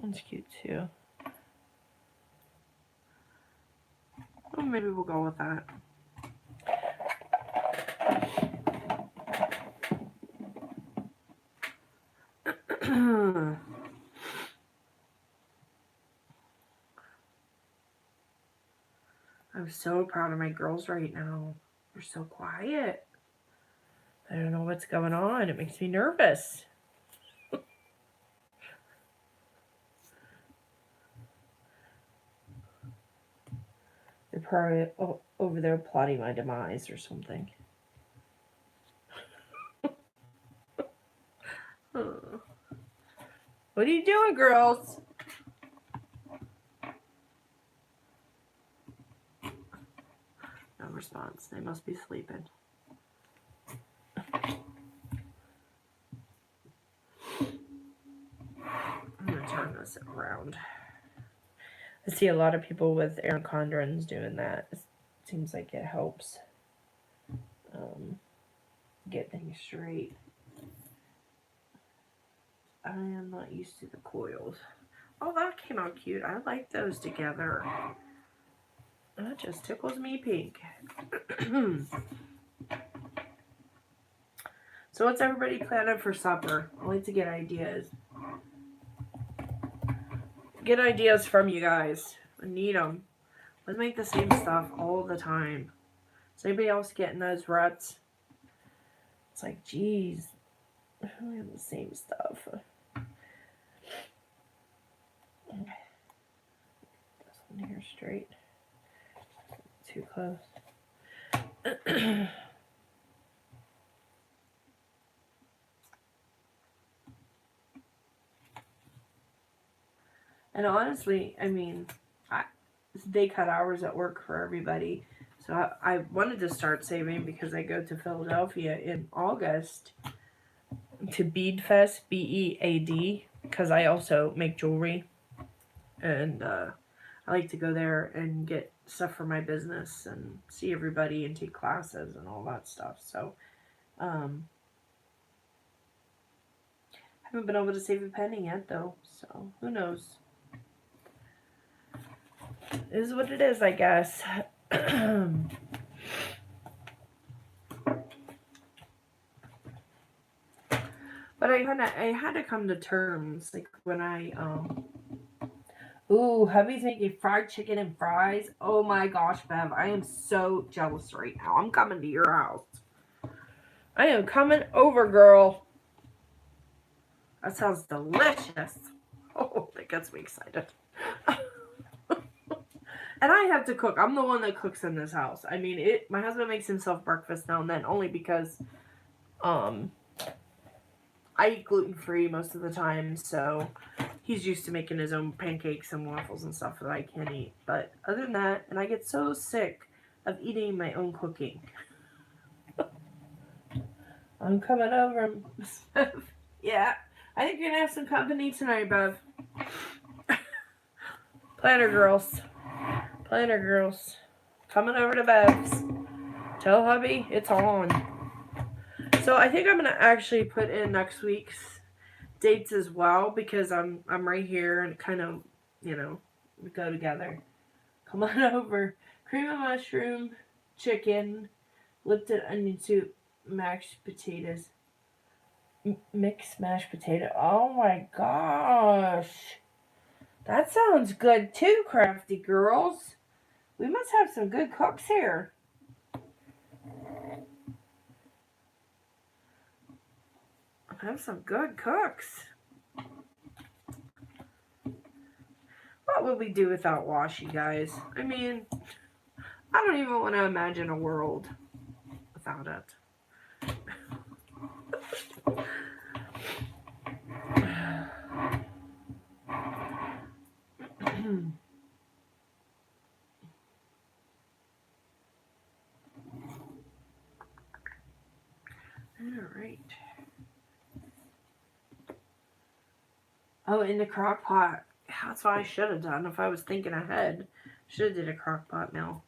One's cute too. Well, maybe we'll go with that. I'm so proud of my girls right now. They're so quiet. I don't know what's going on. It makes me nervous. They're probably over there plotting my demise or something. What are you doing, girls? No response. They must be sleeping. I'm going to turn this around. I see a lot of people with Erin Condrens doing that. It seems like it helps get things straight. I am not used to the coils. Oh, that came out cute. I like those together. That just tickles me pink. So what's everybody planning for supper? I like to get ideas. Get ideas from you guys. I need them. Let's make the same stuff all the time. Is anybody else getting those ruts? It's like, geez, we have the same stuff. Okay. This one here straight. Too close. And honestly, I mean, they cut hours at work for everybody. So I wanted to start saving because I go to Philadelphia in August to Bead Fest, B-E-A-D, because I also make jewelry. And I like to go there and get stuff for my business and see everybody and take classes and all that stuff. So haven't been able to save a penny yet, though. So who knows? It is what it is, I guess. But I had to come to terms, like when ooh, hubby's making fried chicken and fries. Oh my gosh, Bev, I am so jealous right now. I'm coming to your house. I am coming over, girl. That sounds delicious. Oh, that gets me excited. And I have to cook. I'm the one that cooks in this house. I mean, my husband makes himself breakfast now and then, only because I eat gluten-free most of the time, so he's used to making his own pancakes and waffles and stuff that I can't eat. But other than that, and I get so sick of eating my own cooking. I'm coming over. Yeah, I think you're going to have some company tonight, Bev. Planner girls. Planner girls. Coming over to Bev's. Tell hubby it's on. So I think I'm going to actually put in next week's dates as well, because I'm right here and kind of, you know, we go together. Come on over. Cream of mushroom, chicken, lipton onion soup, mashed potatoes. Mixed mashed potato. Oh my gosh. That sounds good too, crafty girls. We must have some good cooks here. I have some good cooks. What would we do without wash, you guys? I mean, I don't even want to imagine a world without it. Alright. Oh, in the crock pot. That's what I should have done if I was thinking ahead. Should have did a crock pot meal.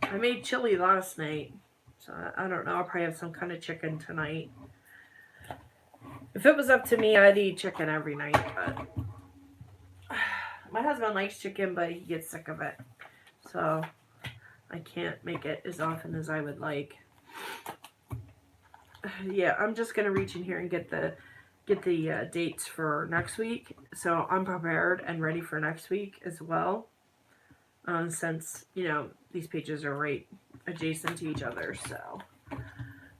I made chili last night. So I don't know. I'll probably have some kind of chicken tonight. If it was up to me, I'd eat chicken every night. But my husband likes chicken, but he gets sick of it. So I can't make it as often as I would like. Yeah, I'm just going to reach in here and get the dates for next week. So I'm prepared and ready for next week as well. Since, you know, these pages are right adjacent to each other. So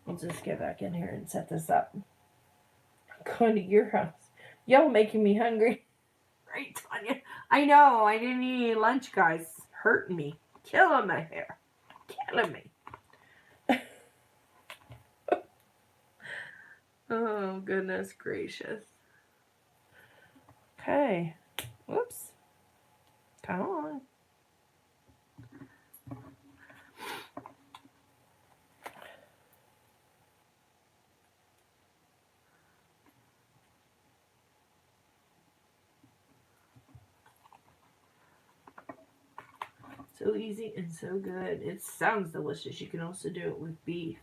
we'll just get back in here and set this up. I'm going to your house. Y'all making me hungry. Right, Tanya? I know. I didn't eat any lunch, guys. It's hurting me. Killing my hair. Killing me. Oh, goodness gracious. Okay. Whoops. Come on. So easy and so good. It sounds delicious. You can also do it with beef.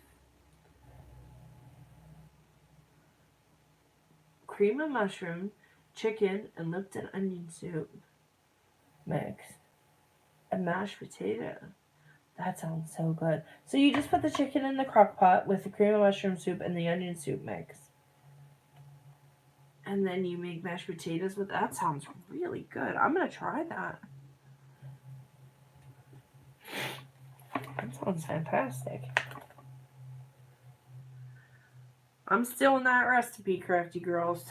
Cream of mushroom, chicken, and Lipton onion soup mix. A mashed potato. That sounds so good. So you just put the chicken in the crock pot with the cream of mushroom soup and the onion soup mix. And then you make mashed potatoes with that. Sounds really good. I'm going to try that. That sounds fantastic. I'm still in that recipe, crafty girls.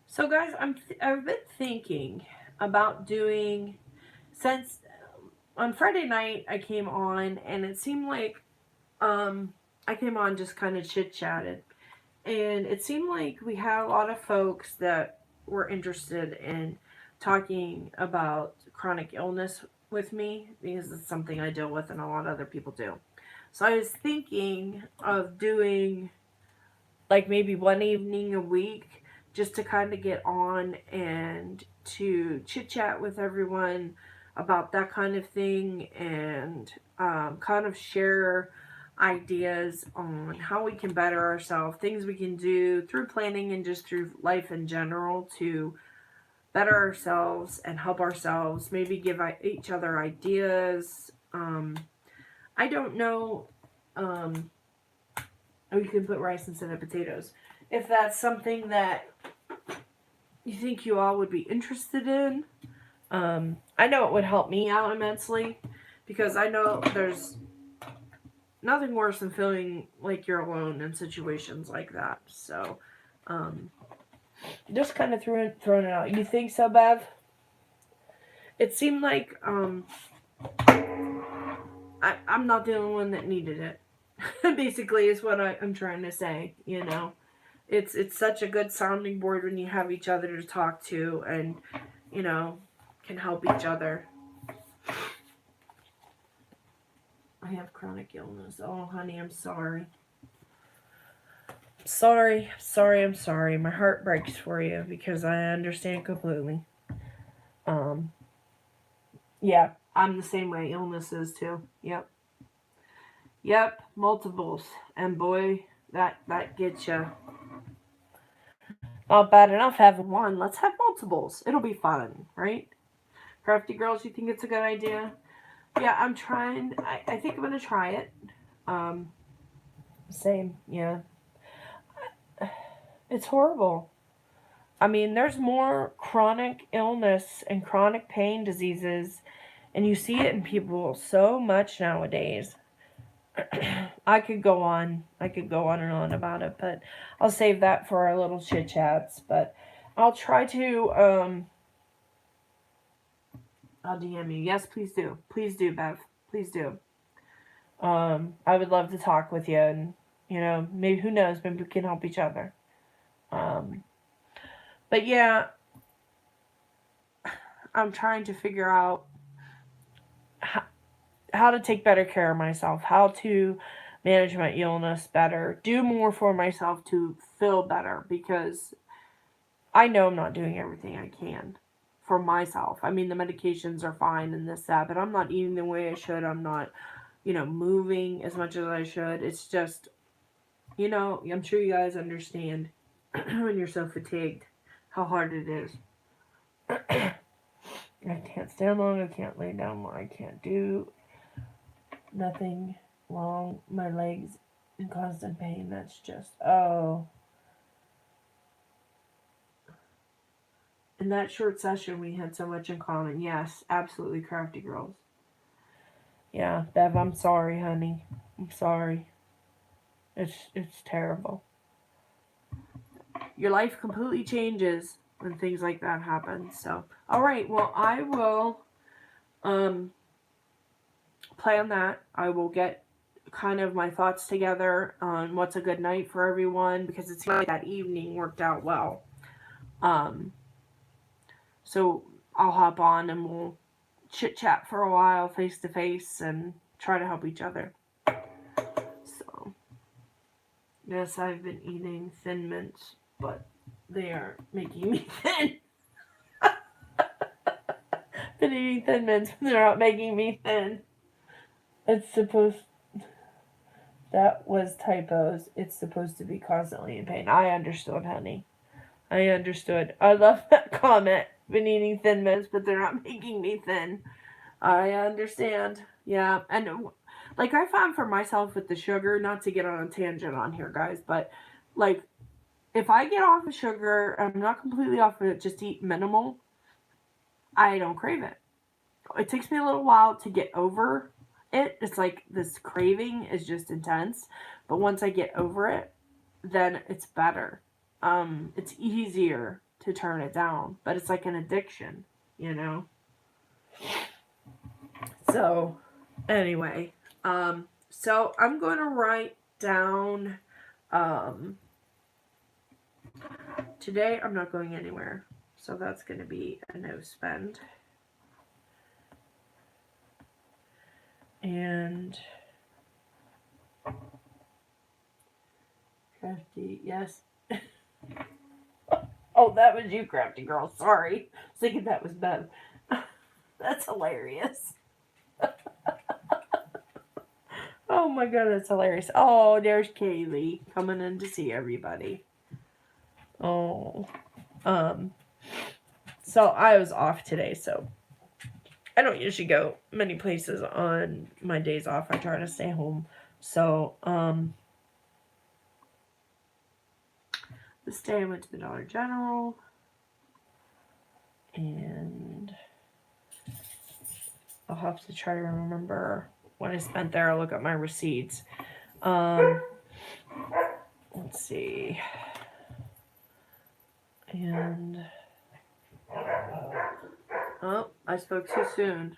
So guys, I've been thinking about doing, since on Friday night I came on and it seemed like I came on just kind of chit-chatted, and it seemed like we had a lot of folks that were interested in talking about chronic illness with me, because it's something I deal with and a lot of other people do. So I was thinking of doing like maybe one evening a week just to kind of get on and to chit chat with everyone about that kind of thing, and kind of share ideas on how we can better ourselves, things we can do through planning and just through life in general to better ourselves and help ourselves, maybe give each other ideas. I don't know. Oh, you can put rice instead of potatoes. If that's something that you think you all would be interested in, I know it would help me out immensely, because I know there's nothing worse than feeling like you're alone in situations like that. So, just kind of throwing it out. You think so, Bev? It seemed like I'm not the only one that needed it. Basically, is what I'm trying to say. You know, it's such a good sounding board when you have each other to talk to, and you know, can help each other. I have chronic illness. Oh, honey, I'm sorry. I'm sorry. My heart breaks for you because I understand completely. Yeah, I'm the same way. Illnesses too. Yep, multiples, and boy, that gets you. Not bad enough having one. Let's have multiples. It'll be fun, right? Crafty girls, you think it's a good idea? Yeah, I'm trying. I think I'm gonna try it. Same. Yeah. It's horrible. I mean, there's more chronic illness and chronic pain diseases, and you see it in people so much nowadays. I could go on. I could go on and on about it, but I'll save that for our little chit chats. But I'll try to. I'll DM you. Yes, please do. Please do, Bev. Please do. I would love to talk with you, and you know, maybe who knows, maybe we can help each other. But yeah, I'm trying to figure out how to take better care of myself, how to manage my illness better, do more for myself to feel better, because I know I'm not doing everything I can for myself. I mean, the medications are fine and this, that, but I'm not eating the way I should. I'm not, moving as much as I should. It's just, I'm sure you guys understand when you're so fatigued how hard it is. I can't stand long. I can't lay down long. I can't do nothing long. My legs in constant pain. That's just, oh. In that short session, we had so much in common. Yes, absolutely, crafty girls. Yeah, Bev, I'm sorry, honey. I'm sorry. It's terrible. Your life completely changes when things like that happen. So, all right. Well, I will plan that. I will get kind of my thoughts together on what's a good night for everyone, because it seemed like that evening worked out well. So I'll hop on and we'll chit chat for a while face to face and try to help each other. So, yes, I've been eating Thin Mints, but they are making me thin. Been eating Thin Mints, but they're not making me thin. It's supposed... That was typos. It's supposed to be constantly in pain. I understood, honey. I understood. I love that comment. Been eating Thin Mints, but they're not making me thin. I understand. Yeah. And like I found for myself with the sugar, not to get on a tangent on here, guys, but like if I get off of sugar, I'm not completely off of it, just eat minimal, I don't crave it. It takes me a little while to get over it. It's like this craving is just intense. But once I get over it, then it's better. It's easier to turn it down. But it's like an addiction, you know? So, anyway. So I'm going to write down... today I'm not going anywhere. So that's going to be a no spend. And Crafty, yes. Oh, that was you, Crafty Girl. Sorry. I was thinking that was Bev. That's hilarious. Oh my god, that's hilarious. Oh, there's Kaylee coming in to see everybody. Oh. So I was off today, so I don't usually go many places on my days off. I try to stay home. So, this day I went to the Dollar General. And I'll have to try to remember what I spent there. I'll look at my receipts. Let's see. And... Oh, I spoke too soon.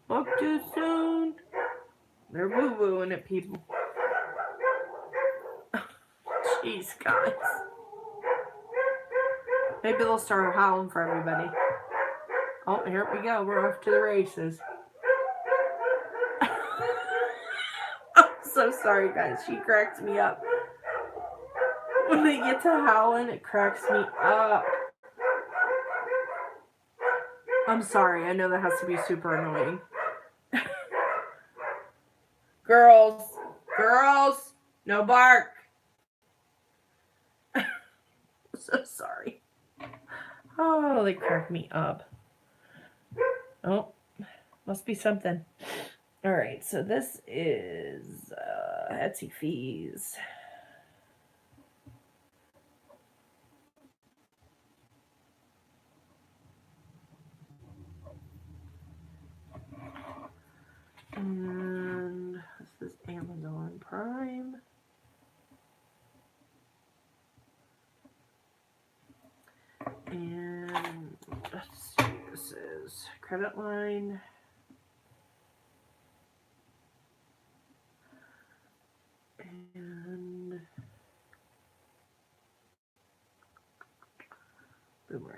Spoke too soon. They're boo-booing at people. Jeez, guys. Maybe they'll start howling for everybody. Oh, here we go. We're off to the races. I'm so sorry, guys. She cracks me up. When they get to howling, it cracks me up. I'm sorry. I know that has to be super annoying. Girls, no bark. I'm so sorry. Oh, they crack me up. Oh, must be something. All right, so this is Etsy fees. And this is Amazon Prime. And let's see, this is credit line. And Boomerang.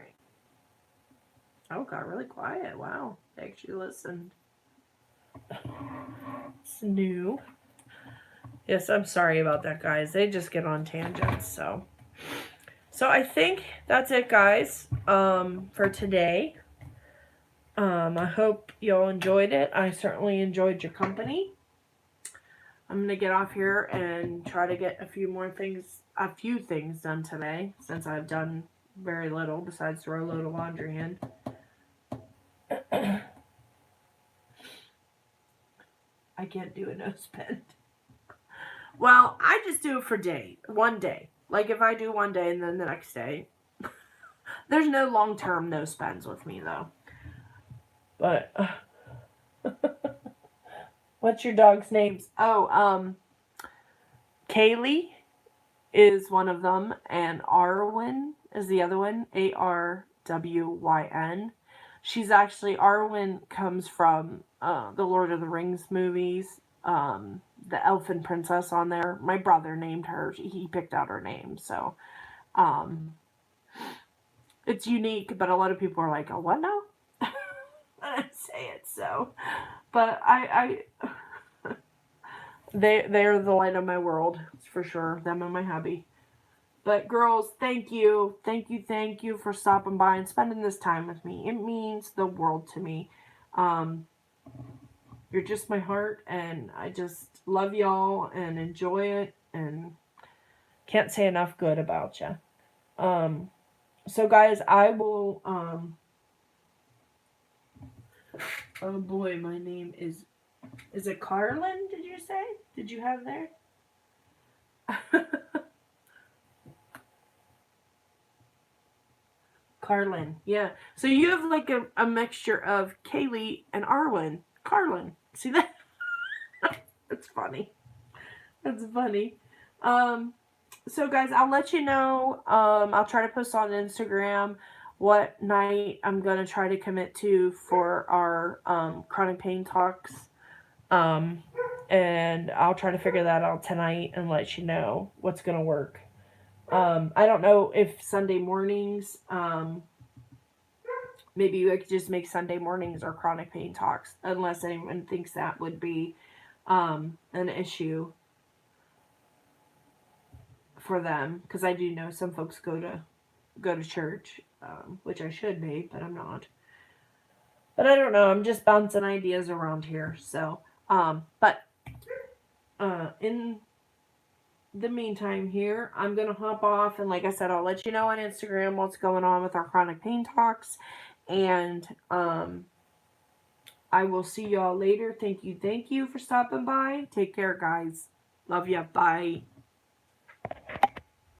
Oh, it got really quiet. Wow, they actually listened. It's new. Yes, I'm sorry about that, guys. They just get on tangents, so I think that's it, guys, for today. I hope y'all enjoyed it. I certainly enjoyed your company. I'm going to get off here and try to get a few things done today, since I've done very little besides throw a load of laundry in. I can't do a no spend. Well, I just do it for one day. Like if I do one day and then the next day. There's no long-term no spends with me though. But what's your dog's names? Oh, Kaylee is one of them, and Arwen is the other one, Arwyn. She's actually, Arwen comes from the Lord of the Rings movies, the Elfin Princess on there. My brother named her. He picked out her name, so it's unique, but a lot of people are like, oh, what now? I didn't say it, so. But they're the light of my world, for sure. Them and my hubby. But girls, thank you for stopping by and spending this time with me. It means the world to me. You're just my heart, and I just love y'all and enjoy it, and can't say enough good about you. So guys, I will, oh boy, my name is it Carlin, did you say? Did you have there? Carlin, yeah. So you have like a mixture of Kaylee and Arwen. Carlin. See that? That's funny. That's funny. So guys, I'll let you know. I'll try to post on Instagram what night I'm going to try to commit to for our chronic pain talks. And I'll try to figure that out tonight and let you know what's going to work. I don't know if Sunday mornings, maybe I could just make Sunday mornings or chronic pain talks, unless anyone thinks that would be an issue for them, because I do know some folks go to church, which I should be, but I'm not. But I don't know. I'm just bouncing ideas around here. So, but in the meantime here, I'm going to hop off. And like I said, I'll let you know on Instagram what's going on with our chronic pain talks. And I will see y'all later. Thank you for stopping by. Take care, guys. Love ya. Bye.